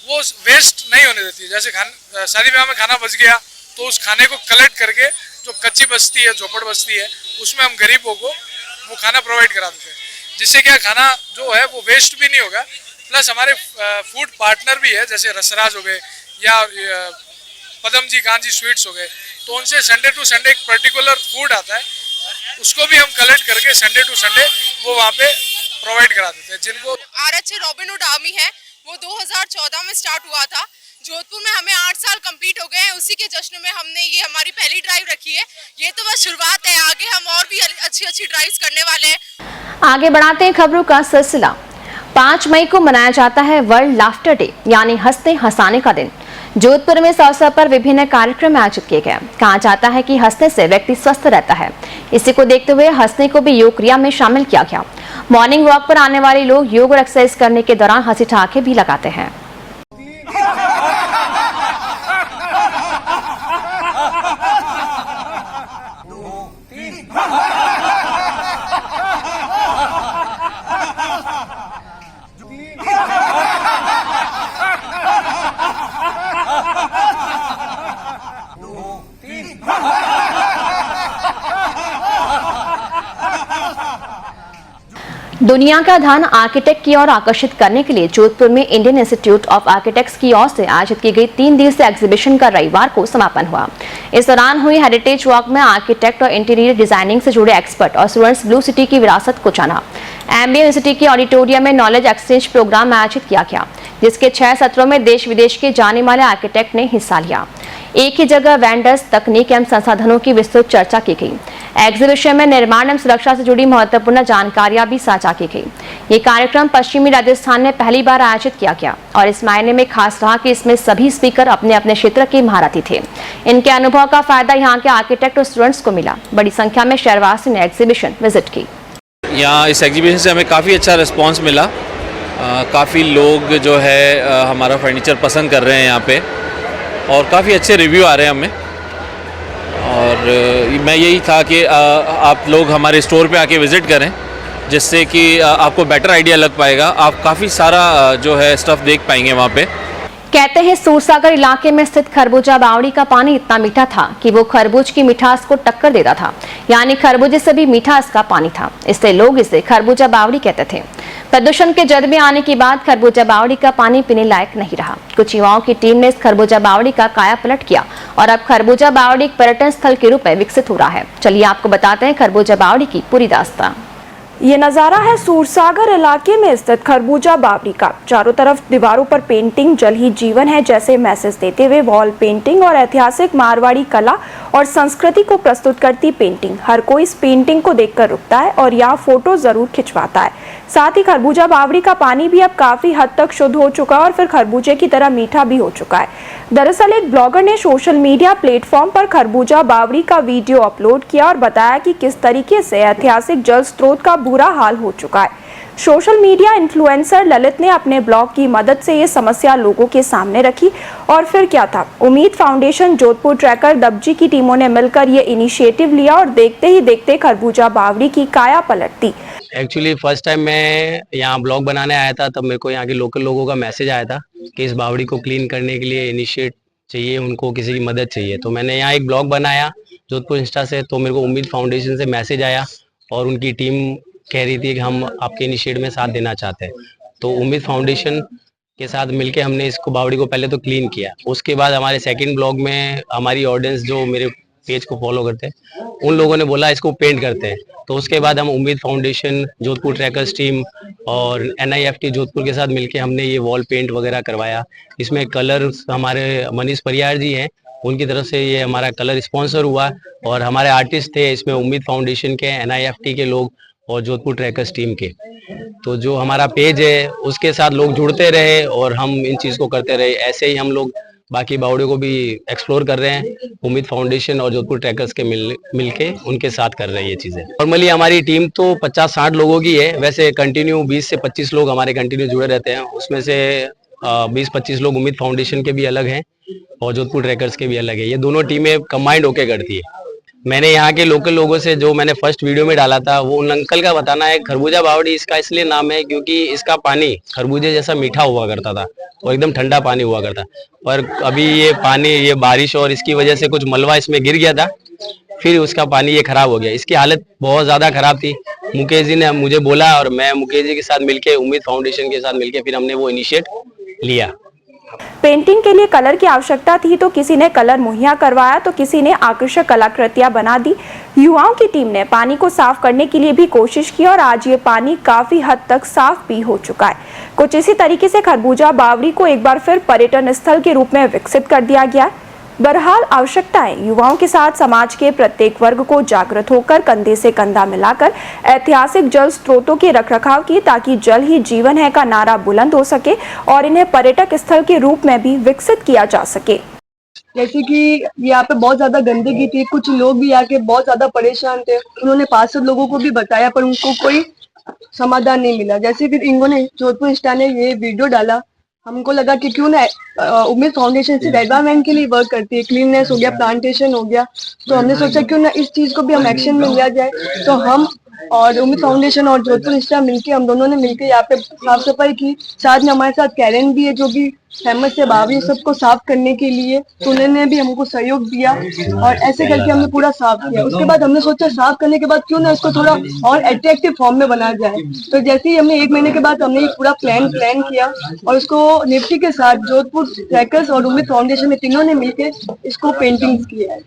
Speaker 18: वो वेस्ट नहीं होने देती। जैसे शादी ब्याह में खाना बच गया तो उस खाने को कलेक्ट करके जो कच्ची बस्ती है, झोपड़ बस्ती है, उसमें हम गरीबों को वो खाना प्रोवाइड करा देते हैं, जिससे क्या खाना जो है वो वेस्ट भी नहीं होगा। प्लस हमारे फूड पार्टनर भी है, जैसे रसराज हो गए या पदम जी कांजी स्वीट्स हो गए, तो उनसे संडे टू संडे एक पर्टिकुलर फूड आता है, उसको भी हम कलेक्ट करके संडे टू संडे वो वहाँ पे प्रोवाइड करा देते हैं। जिनको
Speaker 19: RHA रॉबिन हुड आर्मी है, वो 2014 में स्टार्ट हुआ था। जोधपुर में हमें 8 साल कंप्लीट हो गए हैं। उसी के जश्न में हमने ये हमारी पहली ड्राइव रखी है। ये तो बस शुरुआत है, आगे हम और भी अच्छी ड्राइव्स करने वाले हैं।
Speaker 2: आगे बढ़ाते हैं खबरों का सिलसिला। 5 मई को मनाया जाता है वर्ल्ड लाफ्टर डे, यानी हंसते हंसाने का दिन। जोधपुर में इस अवसर पर विभिन्न कार्यक्रम आयोजित किए गए। कहा जाता है कि हंसने से व्यक्ति स्वस्थ रहता है। इसी को देखते हुए हंसने को भी योग क्रिया में शामिल किया गया। मॉर्निंग वॉक पर आने वाले लोग योग और एक्सरसाइज करने के दौरान हंसी ठहाके भी लगाते हैं। दुनिया का ध्यान आर्किटेक्ट की ओर आकर्षित करने के लिए जोधपुर में इंडियन इंस्टीट्यूट ऑफ आर्किटेक्ट्स की ओर से आयोजित की गई 3 दिवसीय एग्जीबिशन का रविवार को समापन हुआ। इस दौरान हुई हेरिटेज वॉक में आर्किटेक्ट और इंटीरियर डिजाइनिंग से जुड़े एक्सपर्ट और स्टूडेंट्स ब्लू सिटी की विरासत को जाना। एमबीए सिटी के ऑडिटोरियम में नॉलेज एक्सचेंज प्रोग्राम आयोजित किया गया, जिसके 6 सत्रों में देश विदेश के जाने माने आर्किटेक्ट ने हिस्सा लिया। एक ही जगह वेंडर्स, तकनीक एवं संसाधनों की विस्तृत चर्चा की गई। एग्जीबिशन में निर्माण एवं सुरक्षा से जुड़ी महत्वपूर्ण जानकारियां भी साझा की गई। ये कार्यक्रम पश्चिमी राजस्थान में पहली बार आयोजित किया गया और इस मायने में खास रहा कि इसमें सभी स्पीकर अपने अपने क्षेत्र के महारथी थे। इनके अनुभव का फायदा यहाँ के आर्किटेक्ट और स्टूडेंट्स को मिला। बड़ी संख्या में शहरवासी ने एग्जीबिशन विजिट की।
Speaker 20: यहाँ इस एग्जीबिशन से हमें काफ़ी अच्छा रिस्पॉन्स मिला। काफ़ी लोग जो है हमारा फर्नीचर पसंद कर रहे हैं यहाँ पे और काफ़ी अच्छे रिव्यू आ रहे हैं हमें। और मैं यही था कि आप लोग हमारे स्टोर पे आके विज़िट करें, जिससे कि आपको बेटर आइडिया लग पाएगा। आप काफ़ी सारा जो है स्टफ़ देख पाएंगे वहाँ पे।
Speaker 2: कहते हैं सूरसागर इलाके में स्थित खरबूजा बावड़ी का पानी इतना मीठा था कि वो खरबूज की मिठास को टक्कर देता था, यानी खरबूजे से भी मीठा इसका पानी था। इसलिए लोग इसे खरबूजा बावड़ी कहते थे। प्रदूषण के जद में आने के बाद खरबूजा बावड़ी का पानी पीने लायक नहीं रहा। कुछ युवाओं की टीम ने इस खरबूजा बावड़ी का काया पलट किया और अब खरबूजा बावड़ी एक पर्यटन स्थल के रूप में विकसित हो रहा है। चलिए आपको बताते हैं खरबूजा बावड़ी की पूरी दास्तां।
Speaker 21: ये नज़ारा है सूरसागर इलाके में स्थित खरबूजा बावड़ी का। चारों तरफ दीवारों पर पेंटिंग जल ही जीवन है जैसे मैसेज देते हुए वॉल पेंटिंग और ऐतिहासिक मारवाड़ी कला और संस्कृति को प्रस्तुत करती पेंटिंग। हर कोई इस पेंटिंग को देखकर रुकता है और यहाँ फोटो जरूर खिंचवाता है। साथ ही खरबूजा बावड़ी का पानी भी अब काफी हद तक शुद्ध हो चुका है और फिर खरबूजे की तरह मीठा भी हो चुका है। दरअसल एक ब्लॉगर ने सोशल मीडिया प्लेटफॉर्म पर खरबूजा बावड़ी का वीडियो अपलोड किया और बताया कि किस तरीके से ऐतिहासिक जल स्रोत का बुरा हाल हो चुका है। सोशल मीडिया इन्फ्लुएंसर ललित ने अपने ब्लॉग की मदद से ये समस्या लोगों के सामने रखी और फिर क्या था। उम्मीद फाउंडेशन, जोधपुर ट्रैकर, दबजी की टीमों ने मिलकर ये इनिशिएटिव लिया और देखते ही देखते खरबूजा बावड़ी की काया पलट दी।
Speaker 3: एक्चुअली फर्स्ट टाइम मैं यहाँ ब्लॉग बनाने आया था, तब मेरे को यहाँ के लोकल लोगों का मैसेज आया था कि इस बावड़ी को क्लीन करने के लिए इनिशिएट चाहिए, उनको किसी की मदद चाहिए। तो मैंने यहाँ एक ब्लॉग बनाया जोधपुर इंस्टा से, तो मेरे को उम्मीद फाउंडेशन से मैसेज आया और उनकी टीम कह रही थी कि हम आपके इनिशिएटिव में साथ देना चाहते हैं। तो उम्मीद फाउंडेशन के साथ मिलके हमने इसको बावड़ी को पहले तो क्लीन किया। उसके बाद हमारे सेकंड ब्लॉग में हमारी ऑडियंस जो मेरे पेज को फॉलो करते हैं उन लोगों ने बोला इसको पेंट करते हैं। तो उसके बाद हम उम्मीद फाउंडेशन, जोधपुर ट्रैकर्स टीम और NIFT जोधपुर के साथ मिलके हमने ये वॉल पेंट वगैरह करवाया। इसमें कलर हमारे मनीष परियार जी हैं, उनकी तरफ से ये हमारा कलर स्पॉन्सर हुआ और हमारे आर्टिस्ट थे इसमें उम्मीद फाउंडेशन के, NIFT के लोग और जोधपुर ट्रैकर्स टीम के। तो जो हमारा पेज है उसके साथ लोग जुड़ते रहे और हम इन चीज़ को करते रहे। ऐसे ही हम लोग बाकी बावड़ियों को भी एक्सप्लोर कर रहे हैं। उम्मीद फाउंडेशन और जोधपुर ट्रैकर्स के मिलके उनके साथ कर रहे हैं ये चीज़ें। नॉर्मली हमारी टीम तो 50-60 लोगों की है, वैसे कंटिन्यू 20 से 25 लोग हमारे कंटिन्यू जुड़े रहते हैं। उसमें से 20-25 लोग उम्मीद फाउंडेशन के भी अलग हैं और जोधपुर ट्रैकर्स के भी अलग है। ये दोनों टीमें कंबाइंड होके करती है। मैंने यहाँ के लोकल लोगों से जो मैंने फर्स्ट वीडियो में डाला था वो उन अंकल का बताना है, खरबूजा बावड़ी इसका इसलिए नाम है क्योंकि इसका पानी खरबूजे जैसा मीठा हुआ करता था और एकदम ठंडा पानी हुआ करता। पर अभी ये पानी, ये बारिश और इसकी वजह से कुछ मलबा इसमें गिर गया था, फिर उसका पानी ये खराब हो गया। इसकी हालत बहुत ज़्यादा खराब थी। मुकेश जी ने मुझे बोला और मैं मुकेश जी के साथ मिलके, उम्मीद फाउंडेशन के साथ मिलके फिर हमने वो इनिशिएट लिया।
Speaker 21: पेंटिंग के लिए कलर की आवश्यकता थी तो किसी ने कलर मुहैया करवाया तो किसी ने आकर्षक कलाकृतियां बना दी। युवाओं की टीम ने पानी को साफ करने के लिए भी कोशिश की और आज ये पानी काफी हद तक साफ भी हो चुका है। कुछ इसी तरीके से खरबूजा बावड़ी को एक बार फिर पर्यटन स्थल के रूप में विकसित कर दिया गया। बहरहाल आवश्यकता है युवाओं के साथ समाज के प्रत्येक वर्ग को जागृत होकर कंधे से कंधा मिलाकर ऐतिहासिक जल स्रोतों के रखरखाव की, ताकि जल ही जीवन है का नारा बुलंद हो सके और इन्हें पर्यटक स्थल के रूप में भी विकसित किया जा सके।
Speaker 22: जैसे कि यहाँ पे बहुत ज्यादा गंदगी थी, कुछ लोग भी आके बहुत ज्यादा परेशान थे। उन्होंने 500 लोगों को भी बताया पर उनको कोई समाधान नहीं मिला। जैसे फिर इन्होंने जोधपुर इंस्टा ने ये वीडियो डाला, हमको लगा कि क्यों ना उम्मीद फाउंडेशन सिर्फ एनवायरमेंट के लिए वर्क करती है, क्लीननेस हो गया, प्लांटेशन हो गया, तो हमने सोचा क्यों ना इस चीज को भी हम एक्शन में लिया जाए। तो हम और उम्मीद फाउंडेशन और जोधपुर इंस्टा मिलके, हम दोनों ने मिलके यहाँ पे साफ सफाई की। साथ में हमारे साथ कैरन भी है जो भी फेमस है बावड़ी सबको साफ करने के लिए, तो उन्होंने भी हमको सहयोग दिया और ऐसे करके हमने पूरा साफ किया। उसके बाद हमने सोचा साफ करने के बाद क्यों ना इसको थोड़ा और अट्रैक्टिव फॉर्म में बनाया जाए। तो जैसे ही हमने 1 महीने के बाद हमने पूरा प्लान किया और उसको निफ्टी के साथ जोधपुर ट्रैकर्स और उम्मीद फाउंडेशन में तीनों ने मिलकर इसको पेंटिंग्स किया है।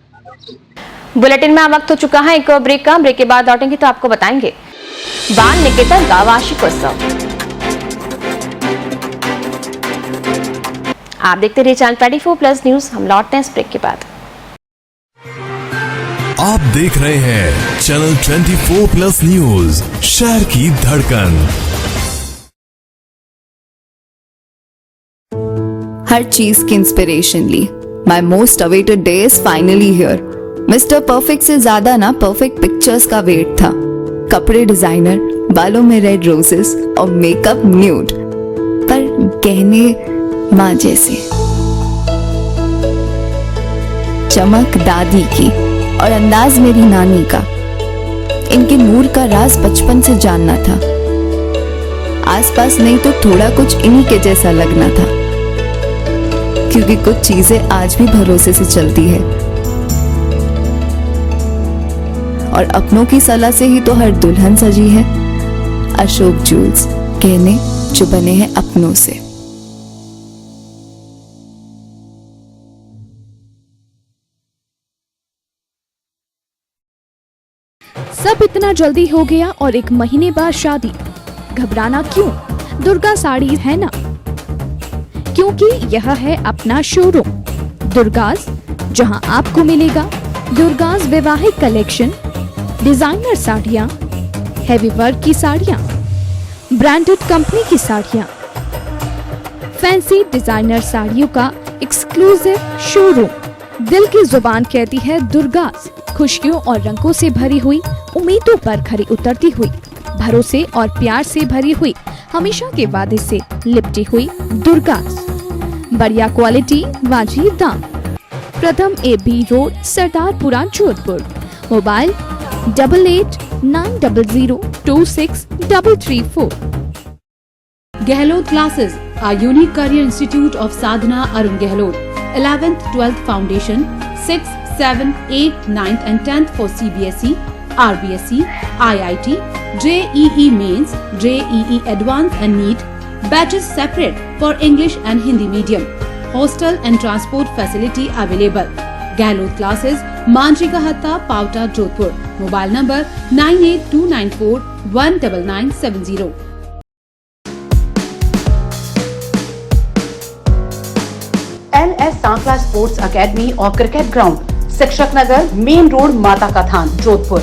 Speaker 2: बुलेटिन में वक्त हो चुका है एक ब्रेक का। ब्रेक के बाद लौटेंगे तो आपको बताएंगे बाल निकेतन का वार्षिक उत्सव। आप देखते रहिए चैनल 24+ न्यूज। हम लौटते हैं इस ब्रेक के बाद।
Speaker 1: आप देख रहे हैं चैनल 24+ न्यूज, शहर की धड़कन।
Speaker 4: हर चीज की इंस्पिरेशन ली। My most awaited day is finally here. Mister perfect से ज्यादा ना परफेक्ट पिक्चर्स का वेट था। कपड़े डिजाइनर, बालों में रेड रोजेस और मेकअप न्यूड, पर गहने माँ जैसे। चमक दादी की और अंदाज मेरी नानी का। इनके नूर का राज बचपन से जानना था। आसपास नहीं तो थोड़ा कुछ इन्हीं के जैसा लगना था, क्योंकि कुछ चीजें आज भी भरोसे से चलती है और अपनों की सलाह से ही तो हर दुल्हन सजी है। अशोक ज्वेल्स, गहने जो बने हैं अपनों से।
Speaker 5: सब इतना जल्दी हो गया और 1 महीने बाद शादी। घबराना क्यों? दुर्गा साड़ी है ना, क्योंकि यह है अपना शोरूम दुर्गास, जहां आपको मिलेगा दुर्गास वैवाहिक कलेक्शन, डिजाइनर साड़ियां, हैवी वर्क की साड़ियां, ब्रांडेड कंपनी की साड़ियाँ, फैंसी डिजाइनर साड़ियों का एक्सक्लूसिव शोरूम। दिल की जुबान कहती है दुर्गास, खुशियों और रंगों से भरी हुई, उम्मीदों पर खरी उतरती हुई, भरोसे और प्यार से भरी हुई, हमेशा के वादे से लिपटी हुई दुर्गास। बढ़िया क्वालिटी, वाजिब दाम। प्रथम AB road, Sardarpura, Jodhpur. Mobile 8890026334।
Speaker 6: Gehlot classes are unique career institute of Sadhana Arun Gehlot. 11th, 12th foundation, 6th, 7th, 8th, 9th and 10th for CBSE, RBSE, IIT, JEE Mains, JEE Advanced and NEET. Batches separate for English and Hindi medium. Hostel and transport facility available. Gehlot classes, Manjika Hatta, Pauta, Jodhpur. Mobile number 9829419970.
Speaker 7: LS Sankhla sports academy और cricket ground, शिक्षक नगर, main road, माता का थान, Jodhpur.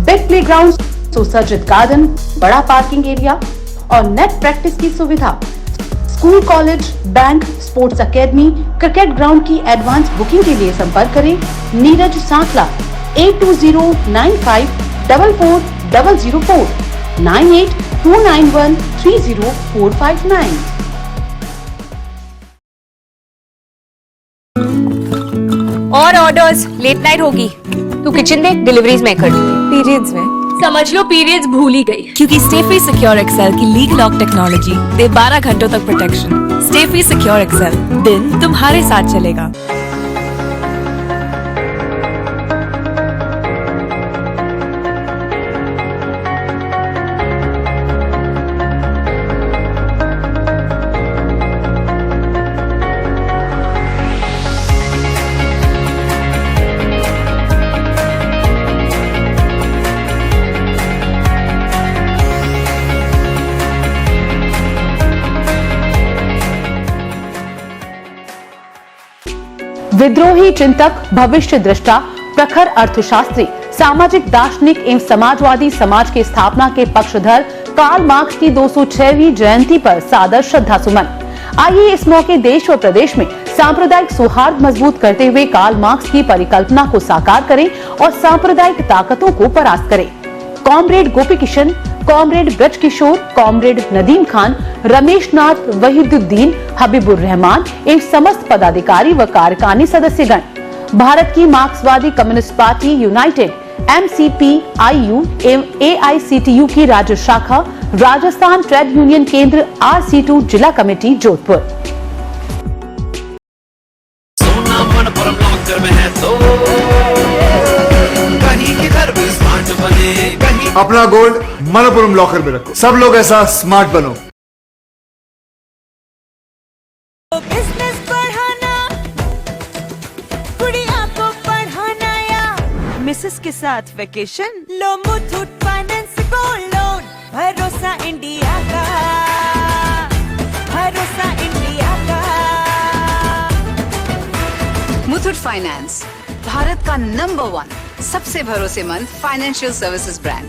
Speaker 7: Big play ground, सुसज्जित garden, बड़ा parking area और net practice की सुविधा। School, college, bank, sports academy, cricket ground की एडवांस बुकिंग के लिए संपर्क करें नीरज सांखला 8209544004 9829130459।
Speaker 8: और ऑर्डर्स, लेट नाइट होगी। तू किचन देख, डिलीवरीज मैं कर दूंगी। पीरियड्स में समझ लो पीरियड्स भूल ही गई, क्योंकि स्टे फ्री सिक्योर एक्सेल की लीग लॉक टेक्नोलॉजी दे 12 घंटों तक protection. Stayfree secure XL, दिन तुम्हारे साथ चलेगा।
Speaker 7: विद्रोही चिंतक, भविष्य दृष्टा, प्रखर अर्थशास्त्री, सामाजिक दार्शनिक एवं समाजवादी समाज के स्थापना के पक्षधर कार्ल मार्क्स की 206वीं जयंती पर सादर श्रद्धा सुमन। आइए इस मौके देश और प्रदेश में सांप्रदायिक सौहार्द मजबूत करते हुए कार्ल मार्क्स की परिकल्पना को साकार करें और सांप्रदायिक ताकतों को परास्त करें। कॉमरेड गोपी किशन, कॉमरेड ब्रज किशोर, कॉमरेड नदीम खान, रमेश नाथ, वहीदुद्दीन, हबीबुर रहमान एवं समस्त पदाधिकारी व कार्यकारिणी सदस्यगण, भारत की मार्क्सवादी कम्युनिस्ट पार्टी यूनाइटेड, MCP-IU एवं AICTU की राज्य शाखा, राजस्थान ट्रेड यूनियन केंद्र, RC2 जिला कमेटी, जोधपुर।
Speaker 10: अपना गोल्ड मनपुरम लॉकर में रखो। सब लोग ऐसा स्मार्ट बनो।
Speaker 11: बिजनेस बढ़ाना, गुड़िया को पढ़ाना या मिसेस के साथ वेकेशन, लो मुथूट फाइनेंस गोल्ड लोन। भरोसा इंडिया का, भरोसा इंडिया का।
Speaker 12: मुथूट फाइनेंस, भारत का नंबर 1 सबसे भरोसेमंद financial services brand.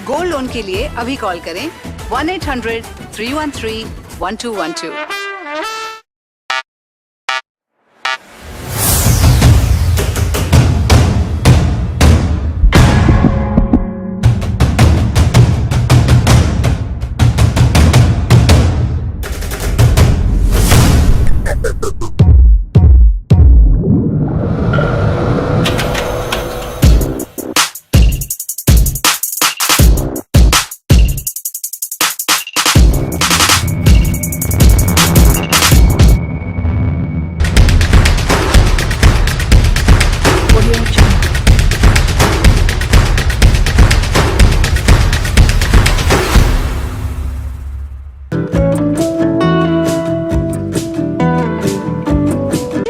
Speaker 12: Gold loan के लिए अभी कॉल करें 1-800-313-1212।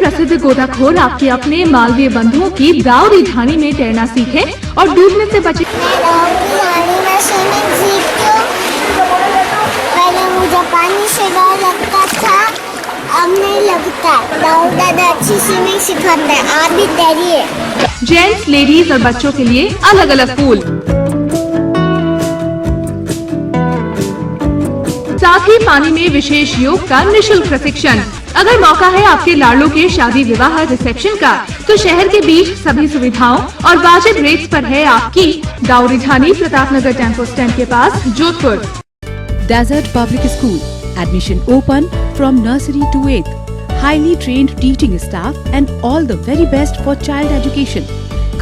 Speaker 9: प्रसिद्ध गोताखोर आपके अपने मालवीय बंधुओं की दाऊदी ढाणी में तैरना सीखे और डूबने से बचे।
Speaker 13: पहले मुझे पानी से डर लगता था, अब नहीं लगता। दाऊ दादा अच्छी स्विमिंग सिखाते हैं, आप भी तैरिए।
Speaker 9: जेंट्स, लेडीज और बच्चों के लिए अलग अलग पूल। साथ ही पानी में विशेष योग का निशुल्क प्रशिक्षण। अगर मौका है आपके लाड़लों के शादी विवाह रिसेप्शन का, तो शहर के बीच सभी सुविधाओं और वाजिब रेट्स पर है आपकी दाऊरी धानी प्रतापनगर टेम्पो स्टैंड के पास, Jodhpur.
Speaker 6: Desert Public School. Admission open from nursery to 8th. Highly trained teaching staff and all the very best for child education.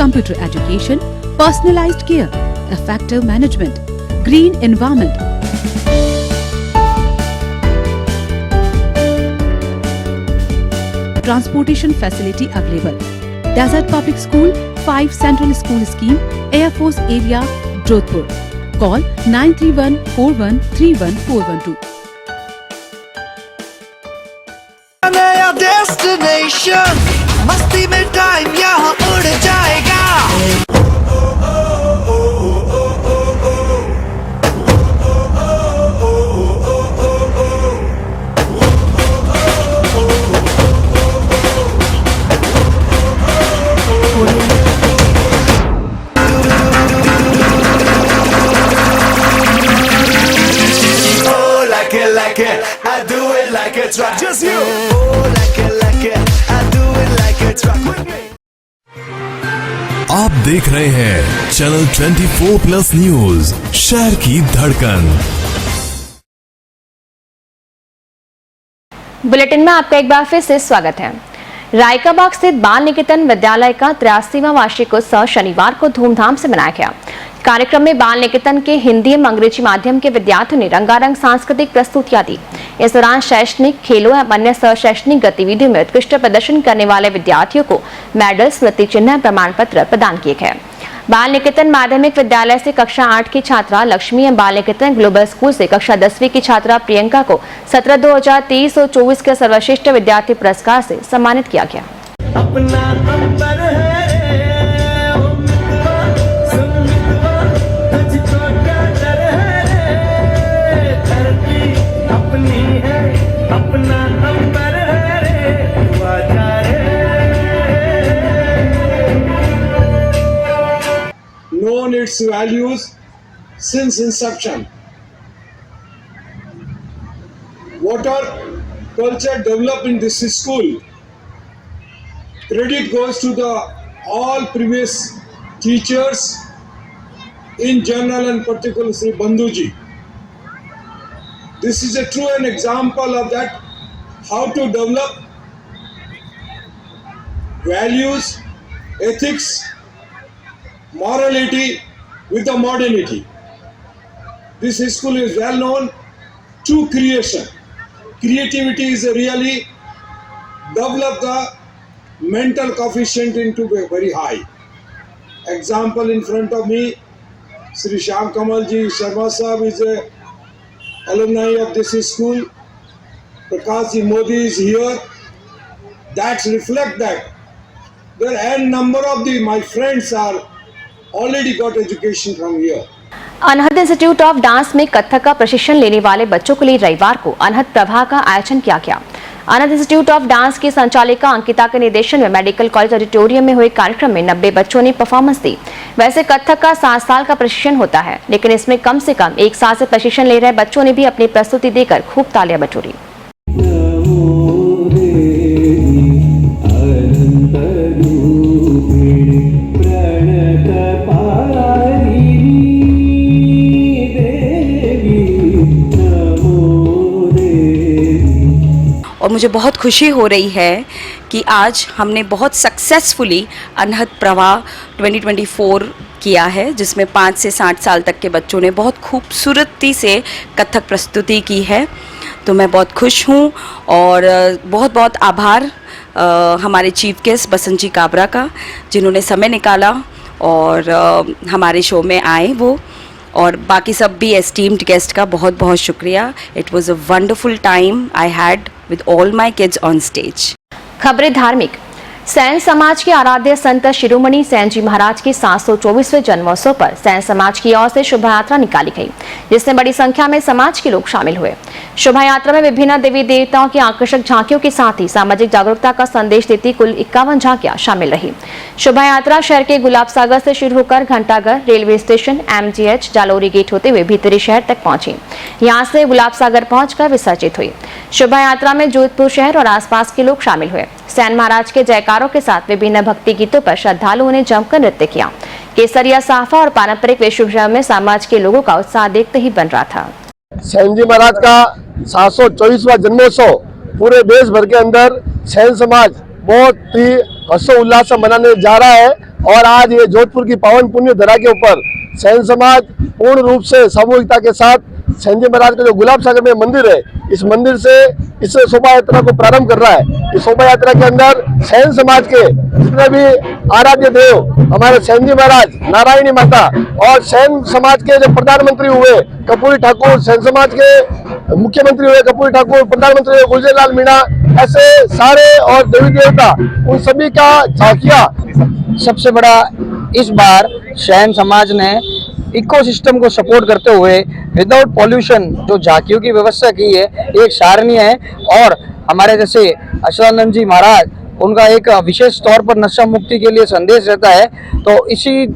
Speaker 6: Computer education, personalized care, effective management, green environment. Transportation facility available. Desert Public School, 5 Central School Scheme, Air Force Area, Jodhpur. Call 9314131412.
Speaker 14: नया destination, मस्ती में time यहाँ उड़ जाएगा। Like it, I do it like it's right. Just you. Oh, like it, I do it like it's right. With me.
Speaker 1: आप देख रहे हैं चैनल 24+ न्यूज, शहर की धड़कन।
Speaker 2: बुलेटिन में आपका एक बार फिर से स्वागत है। रायकाबाग स्थित बाल निकेतन विद्यालय का 83वां वार्षिकोत्सव शनिवार को धूमधाम से मनाया गया। कार्यक्रम में बाल निकेतन के हिंदी एवं अंग्रेजी माध्यम के विद्यार्थियों ने रंगारंग सांस्कृतिक प्रस्तुतियां दी। इस दौरान शैक्षणिक, खेलों एवं अन्य शैक्षणिक गतिविधियों में उत्कृष्ट प्रदर्शन करने वाले विद्यार्थियों को मेडल, स्मृति चिन्ह, प्रमाण पत्र प्रदान किए गए। बाल निकेतन माध्यमिक विद्यालय से कक्षा 8 की छात्रा लक्ष्मी एवं बाल निकेतन ग्लोबल स्कूल से कक्षा 10वीं की छात्रा प्रियंका को सत्र 2023 और 24 के सर्वश्रेष्ठ विद्यार्थी पुरस्कार से सम्मानित किया गया।
Speaker 14: अपना अंबर है
Speaker 17: known its values since inception. Water culture developed in this school. Credit goes to the all previous teachers, in general and particularly Sri Bandhuji. This is a true an example of that, how to develop values, ethics, morality with the modernity. This school is well known to creation. Creativity is really develop the mental coefficient into very high. Example in front of me, Sri Shyam Kamal ji Sharma Sahab is a alumni of this school. Prakash ji Modi is here. That reflect that there are n number of my friends are already got education from here.
Speaker 2: Anhad institute of dance में कथक का प्रशिक्षण लेने वाले बच्चों के लिए रविवार को अनहद प्रभा का आयोजन किया गया। अनहद इंस्टीट्यूट ऑफ डांस की संचालिका अंकिता के निर्देशन में मेडिकल कॉलेज ऑडिटोरियम में हुए कार्यक्रम में 90 बच्चों ने परफॉर्मेंस दी। वैसे कथक का 7 साल का प्रशिक्षण होता है, लेकिन इसमें कम से कम 1 साल से प्रशिक्षण ले रहे बच्चों ने भी अपनी प्रस्तुति देकर खूब तालियां बटोरी।
Speaker 15: और मुझे बहुत खुशी हो रही है कि आज हमने बहुत सक्सेसफुली अनहद प्रवाह 2024 किया है, जिसमें 5 से 60 साल तक के बच्चों ने बहुत खूबसूरती से कथक प्रस्तुति की है। तो मैं बहुत खुश हूँ और बहुत बहुत आभार हमारे चीफ गेस्ट बसंत जी काबरा का, जिन्होंने समय निकाला और हमारे शो में आए वो, और बाकी सब भी एस्टीम्ड गेस्ट का बहुत बहुत शुक्रिया। It was a wonderful time I had with all my kids on stage.
Speaker 2: खबरें धार्मिक। सैन समाज के आराध्य संत शिरोमणि सैन जी महाराज के 724वें जन्मोत्सव पर सैन समाज की ओर से शोभा यात्रा निकाली गई, जिसमें बड़ी संख्या में समाज के लोग शामिल हुए। शोभा यात्रा में विभिन्न देवी देवताओं की आकर्षक झांकियों के साथ ही सामाजिक जागरूकता का संदेश देती कुल 51 झांकियां शामिल रही। शोभा यात्रा शहर के गुलाब सागर से शुरू होकर Ghantaghar, railway station, MGH, Jalori gate होते हुए भीतरी शहर तक पहुंची। यहां से गुलाब सागर पहुंचकर विसर्जित हुई। शोभा यात्रा में जोधपुर शहर और आसपास के लोग शामिल हुए। सैन महाराज के जयकारों के साथ विभिन्न भक्ति गीतों पर श्रद्धालुओं ने जमकर नृत्य किया। केसरिया साफा और पारंपरिक वेशभूषा में समाज के लोगों का उत्साह देखते ही बन रहा था।
Speaker 16: सैन जी महाराज का 724वां जन्मोत्सव पूरे देश भर के अंदर सैन समाज बहुत ही हर्षोल्लास से मनाने जा रहा है और आज ये जोधपुर की पावन पुण्य धरा के ऊपर सैन समाज पूर्ण रूप से सामूहिकता के साथ सैन जी महाराज का जो गुलाब सागर में मंदिर है, इस मंदिर से इस शोभा यात्रा को प्रारंभ कर रहा है। इस शोभा यात्रा के अंदर सैन समाज के जितने भी आराध्य देव हमारे सैन जी महाराज, नारायणी माता और सैन समाज के जो प्रधानमंत्री हुए कर्पूरी ठाकुर, सैन समाज के मुख्यमंत्री हुए कर्पूरी ठाकुर, प्रधानमंत्री हुए गुलजार लाल मीणा, ऐसे सारे और देवी देवता उन सभी का झांकिया।
Speaker 18: सबसे बड़ा इस बार सैन समाज ने इकोसिस्टम को सपोर्ट करते हुए विदाउट पॉल्यूशन जो झांकियों की व्यवस्था की है, एक सराहनीय है। और हमारे जैसे अचलानंद जी महाराज, उनका एक विशेष तौर पर नशा मुक्ति के लिए संदेश रहता है, तो इसी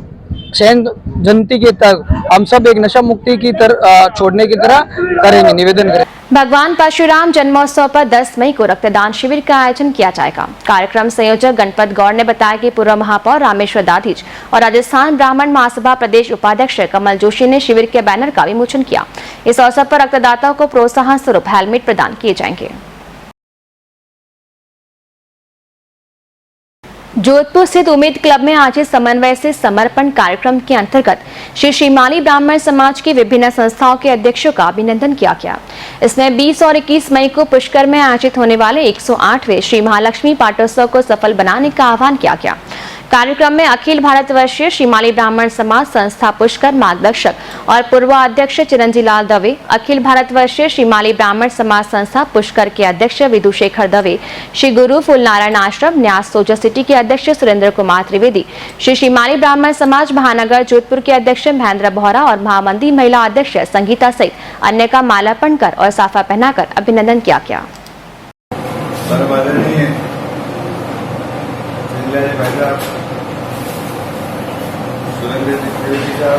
Speaker 18: सैन जयंती के तक हम सब एक नशा मुक्ति की तरह छोड़ने की तरह करेंगे, निवेदन करेंगे।
Speaker 2: भगवान परशुराम जन्मोत्सव पर 10 मई को रक्तदान शिविर का आयोजन किया जाएगा। कार्यक्रम संयोजक गणपत गौड़ ने बताया कि पूर्व महापौर रामेश्वर दाधीच और राजस्थान ब्राह्मण महासभा प्रदेश उपाध्यक्ष कमल जोशी ने शिविर के बैनर का विमोचन किया। इस अवसर पर रक्तदाताओं को प्रोत्साहन स्वरूप हेलमेट प्रदान किए जाएंगे। जोधपुर स्थित उम्मीद क्लब में आज समन्वय से समर्पण कार्यक्रम के अंतर्गत श्री शिमाली ब्राह्मण समाज की विभिन्न संस्थाओं के अध्यक्षों का अभिनंदन किया गया। इसमें 20 और 21 मई को पुष्कर में आयोजित होने वाले 108वें श्री महालक्ष्मी पाटोत्सव को सफल बनाने का आह्वान किया गया। कार्यक्रम में अखिल भारतवर्षीय शिमाली ब्राह्मण समाज संस्था पुष्कर मार्गदर्शक और पूर्व अध्यक्ष चिरंजी लाल दवे, अखिल भारतवर्षीय शिमाली ब्राह्मण समाज संस्था पुष्कर के अध्यक्ष विधुशेखर दवे, श्री गुरु फूलनारायण आश्रम न्यास सोजा सिटी के अध्यक्ष सुरेंद्र कुमार त्रिवेदी, श्री शिमाली ब्राह्मण समाज महानगर जोधपुर के अध्यक्ष महेंद्र बोहरा और महामंदी महिला अध्यक्ष संगीता सहित अन्य का मालार्पण कर और साफा पहनाकर अभिनंदन किया गया।
Speaker 23: सुरेंद्र त्रिवेदी का,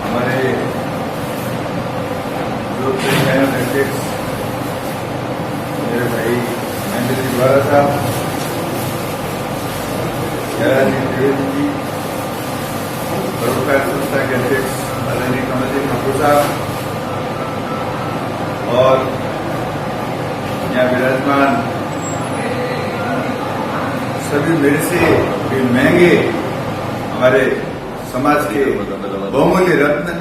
Speaker 23: हमारे अध्यक्ष मेरे भाई महेंद्र जी द्वारा साहब, त्रिवेदी जी, परोपकार संस्था के अध्यक्ष आदरणीय कमल जी ठाकुर साहब और यहाँ विराजमान सभी मेरे से भी महंगे हमारे समाज के बहुमूल्य रत्न।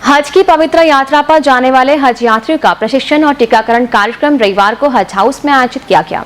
Speaker 2: हज की पवित्र यात्रा पर जाने वाले हज यात्रियों का प्रशिक्षण और टीकाकरण कार्यक्रम रविवार को हज हाउस में आयोजित किया गया।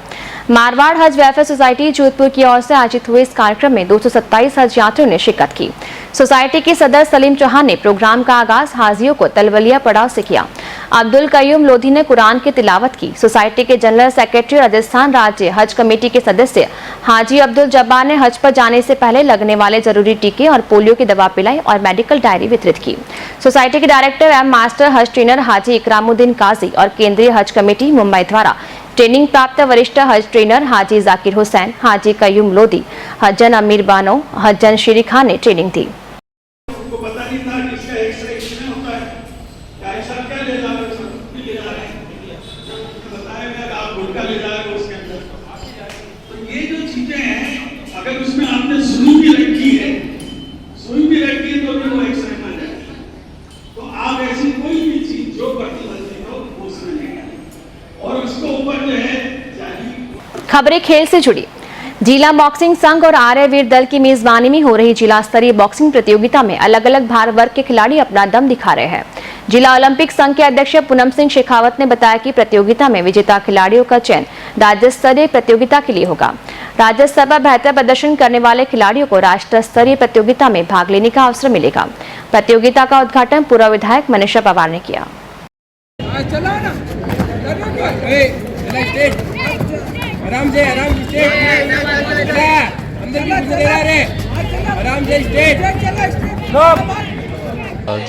Speaker 2: मारवाड़ हज वेलफेयर सोसाइटी जोधपुर की ओर से आयोजित हुए इस कार्यक्रम में 227 हज यात्रियों ने शिरकत की। सोसाइटी के सदस्य सलीम चौहान ने प्रोग्राम का आगाज हाजियों को तलवलिया पड़ाव से किया। अब्दुल कयूम लोधी ने कुरान की तिलावत की। सोसाइटी के जनरल सेक्रेटरी राजस्थान राज्य हज कमेटी के सदस्य हाजी अब्दुल जब्बार ने हज पर जाने से पहले लगने वाले जरूरी टीके और पोलियो की दवा पिलाई और मेडिकल डायरी वितरित की। सोसाइटी के डायरेक्टर एवं मास्टर हज ट्रेनर हाजी इकरामुद्दीन काजी और केंद्रीय हज कमेटी मुंबई द्वारा ट्रेनिंग प्राप्त वरिष्ठ हज ट्रेनर हाजी जाकिर हुसैन, हाजी कयूम लोधी, हज्जन अमीर बानो, हज्जन श्री खान ने ट्रेनिंग दी। खबरें खेल से जुड़ी। जिला बॉक्सिंग संघ और आर्य वीर दल की मेजबानी में हो रही जिला स्तरीय बॉक्सिंग प्रतियोगिता में अलग अलग भार वर्ग के खिलाड़ी अपना दम दिखा रहे हैं। जिला ओलंपिक संघ के अध्यक्ष पूनम सिंह शेखावत ने बताया कि प्रतियोगिता में विजेता खिलाड़ियों का चयन राज्य स्तरीय प्रतियोगिता के लिए होगा। राज्य स्तर पर बेहतर प्रदर्शन करने वाले खिलाड़ियों को राष्ट्र स्तरीय प्रतियोगिता में भाग लेने का अवसर मिलेगा। प्रतियोगिता का उद्घाटन पूर्व विधायक मनीषा पवार ने किया।
Speaker 3: आराम से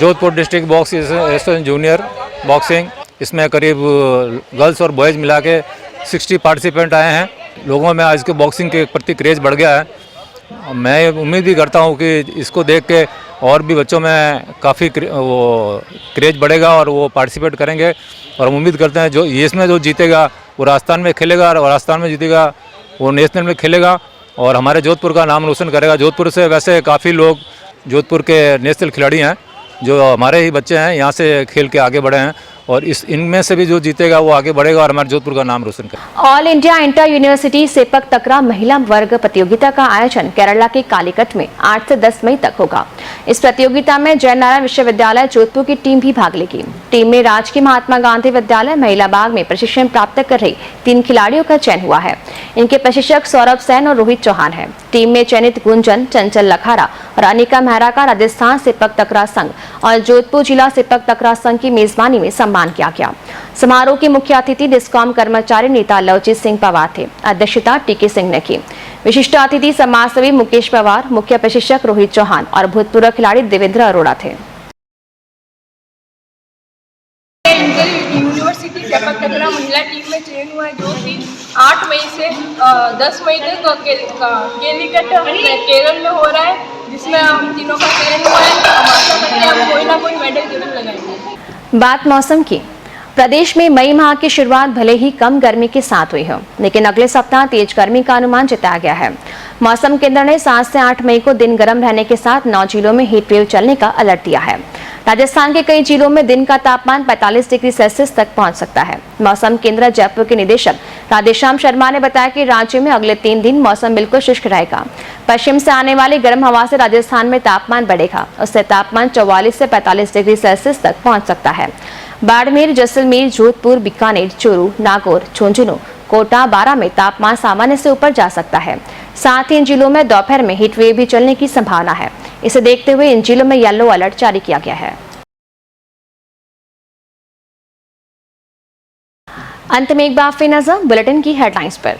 Speaker 19: Jodhpur district box association junior boxing, इसमें करीब गर्ल्स और बॉयज़ मिला के 60 पार्टिसिपेंट आए हैं। लोगों में आज के बॉक्सिंग के प्रति क्रेज़ बढ़ गया है। मैं उम्मीद भी करता हूं कि इसको देख के और भी बच्चों में काफ़ी वो क्रेज़ बढ़ेगा और वो पार्टिसिपेट करेंगे। और हम उम्मीद करते हैं जो इसमें जो जीतेगा वो राजस्थान में खेलेगा और राजस्थान में जीतेगा वो नेशनल में खेलेगा और हमारे जोधपुर का नाम रोशन करेगा। जोधपुर से वैसे काफ़ी लोग जोधपुर के नेशनल खिलाड़ी हैं जो हमारे ही बच्चे हैं, यहाँ से खेल के आगे बढ़े हैं और इनमें से भी जो जीतेगा वो आगे बढ़ेगा और हमारे जोधपुर का नाम रोशन करेगा।
Speaker 2: All India inter university sepak तकरा महिला वर्ग प्रतियोगिता का आयोजन केरला के कालीकट में 8 से 10 मई तक होगा। इस प्रतियोगिता में जयनारायण विश्वविद्यालय जोधपुर की टीम भी भाग लेगी। टीम में राजकीय महात्मा गांधी विद्यालय महिला बाग में प्रशिक्षण प्राप्त कर रही 3 खिलाड़ियों का चयन हुआ है। इनके प्रशिक्षक सौरभ सेन और रोहित चौहान है। टीम में चयनित गुंजन, चंचल लखारा और अनिका मेहरा का राजस्थान सेपक तकरा संघ और जोधपुर जिला सेपक तकरा संघ की मेजबानी में सम्मान किया गया। समारोह के मुख्य अतिथि डिस्कॉम कर्मचारी नेता लवजीत सिंह पवार थे। अध्यक्षता टीके सिंह ने की। विशिष्ट अतिथि समाजसेवी मुकेश पवार, मुख्य प्रशिक्षक रोहित चौहान और भूतपूर्व खिलाड़ी देवेंद्र अरोड़ा थे।
Speaker 20: यूनिवर्सिटी सेपक तकरा महिला टीम में चयन हुआ है जो कि 8 मई से 10 मई तक केलिकट केरल में हो रहा है, जिसमें हम तीनों का चयन हुआ है। हम आशा करते हैं हम कोई ना कोई मेडल जरूर लगाएंगे।
Speaker 2: बात मौसम की। प्रदेश में मई माह की शुरुआत भले ही कम गर्मी के साथ हुई हो, लेकिन अगले सप्ताह तेज गर्मी का अनुमान जताया गया है। मौसम केंद्र ने 7 से 8 मई को दिन गर्म रहने के साथ 9 जिलों में हीट वेव चलने का अलर्ट दिया है। राजस्थान के कई जिलों में दिन का तापमान 45 डिग्री सेल्सियस तक पहुंच सकता है। मौसम केंद्र जयपुर के निदेशक राधेश्याम शर्मा ने बताया कि राज्य में अगले 3 दिन मौसम बिल्कुल शुष्क रहेगा। पश्चिम से आने वाली गर्म हवा से राजस्थान में तापमान बढ़ेगा। उससे तापमान 44 से 45 डिग्री सेल्सियस तक पहुंच सकता है। बाड़मेर, जैसलमेर, जोधपुर, बीकानेर, चूरू, नागौर, झुंझुनू, कोटा, बारां में तापमान सामान्य से ऊपर जा सकता है। साथ ही इन जिलों में दोपहर में हीट वेव भी चलने की संभावना है। इसे देखते हुए इन जिलों में येलो अलर्ट जारी किया गया है। अंत में एक बार फिर नजर बुलेटिन की हेडलाइंस पर।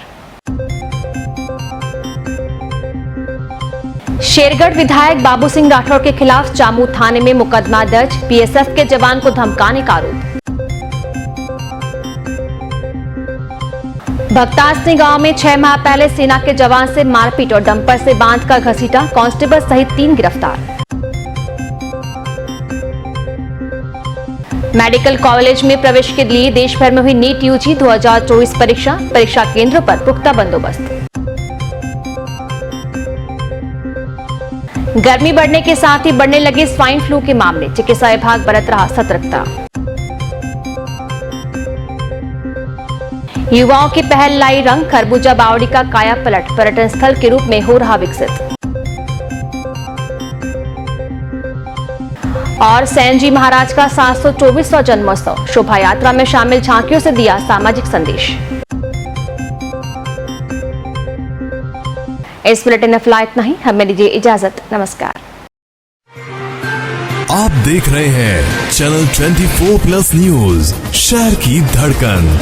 Speaker 2: शेरगढ़ विधायक बाबू सिंह राठौर के खिलाफ चामू थाने में मुकदमा दर्ज। बीएसएफ के जवान को धमकाने का आरोप। भक्तासनी गांव में 6 माह पहले सेना के जवान से मारपीट और डंपर से बांधकर घसीटा, कांस्टेबल सहित 3 गिरफ्तार। मेडिकल कॉलेज में प्रवेश के लिए देश भर में हुई नीट यूजी 2024 परीक्षा केंद्रों पर पुख्ता बंदोबस्त। गर्मी बढ़ने के साथ ही बढ़ने लगे स्वाइन फ्लू के मामले, चिकित्सा विभाग बरत रहा सतर्कता। युवाओं की पहल लाई रंग, खरबूजा बावड़ी का काया पलट पर्यटन स्थल के रूप में हो रहा विकसित। और सैनजी महाराज का 724वां जन्मोत्सव, शोभा यात्रा में शामिल झांकियों से दिया सामाजिक संदेश। इस बुलेटिन में फिलहाल इतना ही। हमें दीजिए इजाजत। नमस्कार।
Speaker 1: आप देख रहे हैं चैनल 24+ न्यूज, शहर की धड़कन।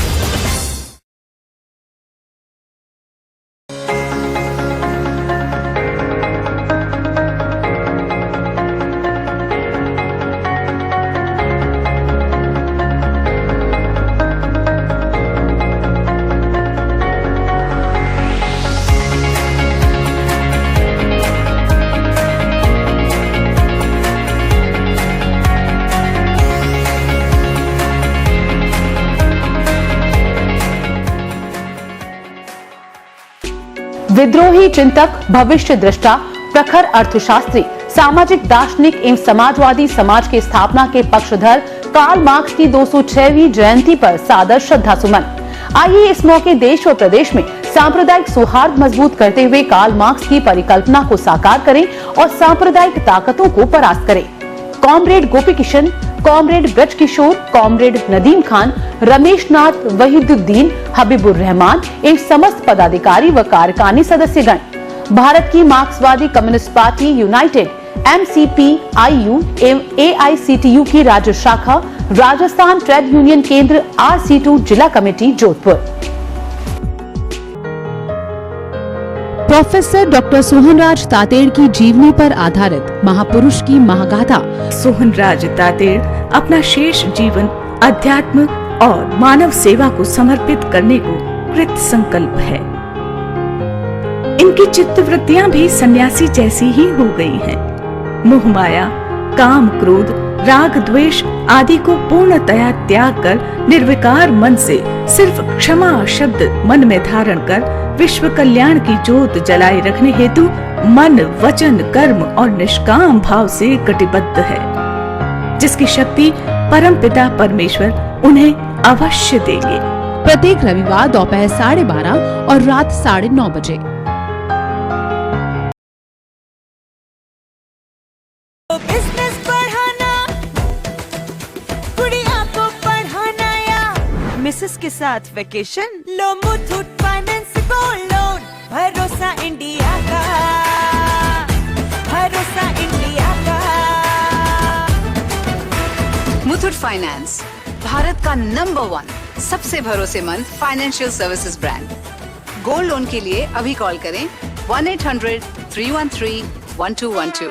Speaker 7: विद्रोही चिंतक, भविष्य दृष्टा, प्रखर अर्थशास्त्री, सामाजिक दार्शनिक एवं समाजवादी समाज के स्थापना के पक्षधर कार्ल मार्क्स की 206वीं जयंती पर सादर श्रद्धा सुमन। आइए इस मौके देश व प्रदेश में सांप्रदायिक सौहार्द मजबूत करते हुए कार्ल मार्क्स की परिकल्पना को साकार करें और सांप्रदायिक ताकतों को परास्त करें। कॉमरेड गोपी किशन, कॉमरेड ब्रज किशोर, कॉमरेड नदीम खान, रमेश नाथ, वहीदुद्दीन, हबीबुर रहमान एवं समस्त पदाधिकारी व कार्यकारिणी सदस्यगण, भारत की मार्क्सवादी communist party United, MCP, IU एवं AICTU की राज्य शाखा, राजस्थान ट्रेड यूनियन केंद्र RC2 जिला committee Jodhpur.
Speaker 6: Professor doctor Sohanraj Tated की जीवनी पर आधारित महापुरुष की महागाथा।
Speaker 3: सोहनराज तातेड़ अपना शेष जीवन अध्यात्म और मानव सेवा को समर्पित करने को कृत संकल्प है। इनकी चित्तवृत्तियां भी सन्यासी जैसी ही हो गई हैं। मोह माया, काम, क्रोध, राग, द्वेष आदि को पूर्णतया त्याग कर निर्विकार मन से सिर्फ क्षमा शब्द मन में धारण कर विश्व कल्याण की ज्योत जलाए रखने हेतु मन, वचन, कर्म और निष्काम भाव से कटिबद्ध है, जिसकी शक्ति परमपिता परमेश्वर उन्हें अवश्य देंगे।
Speaker 6: प्रत्येक रविवार दोपहर 12:30 और रात 9:30 बजे।
Speaker 11: बिजनेस बढ़ाना, गुड़िया को पढ़ाना या मिसेस के साथ वेकेशन, लो मुथूट फाइनेंस गोल्ड लोन। भरोसा इंडिया का, भरोसा इंडिया का।
Speaker 12: मुथूट फाइनेंस, भारत का नंबर 1 सबसे भरोसेमंद financial services brand. Gold loan के लिए अभी कॉल करें 1-800-313-1212।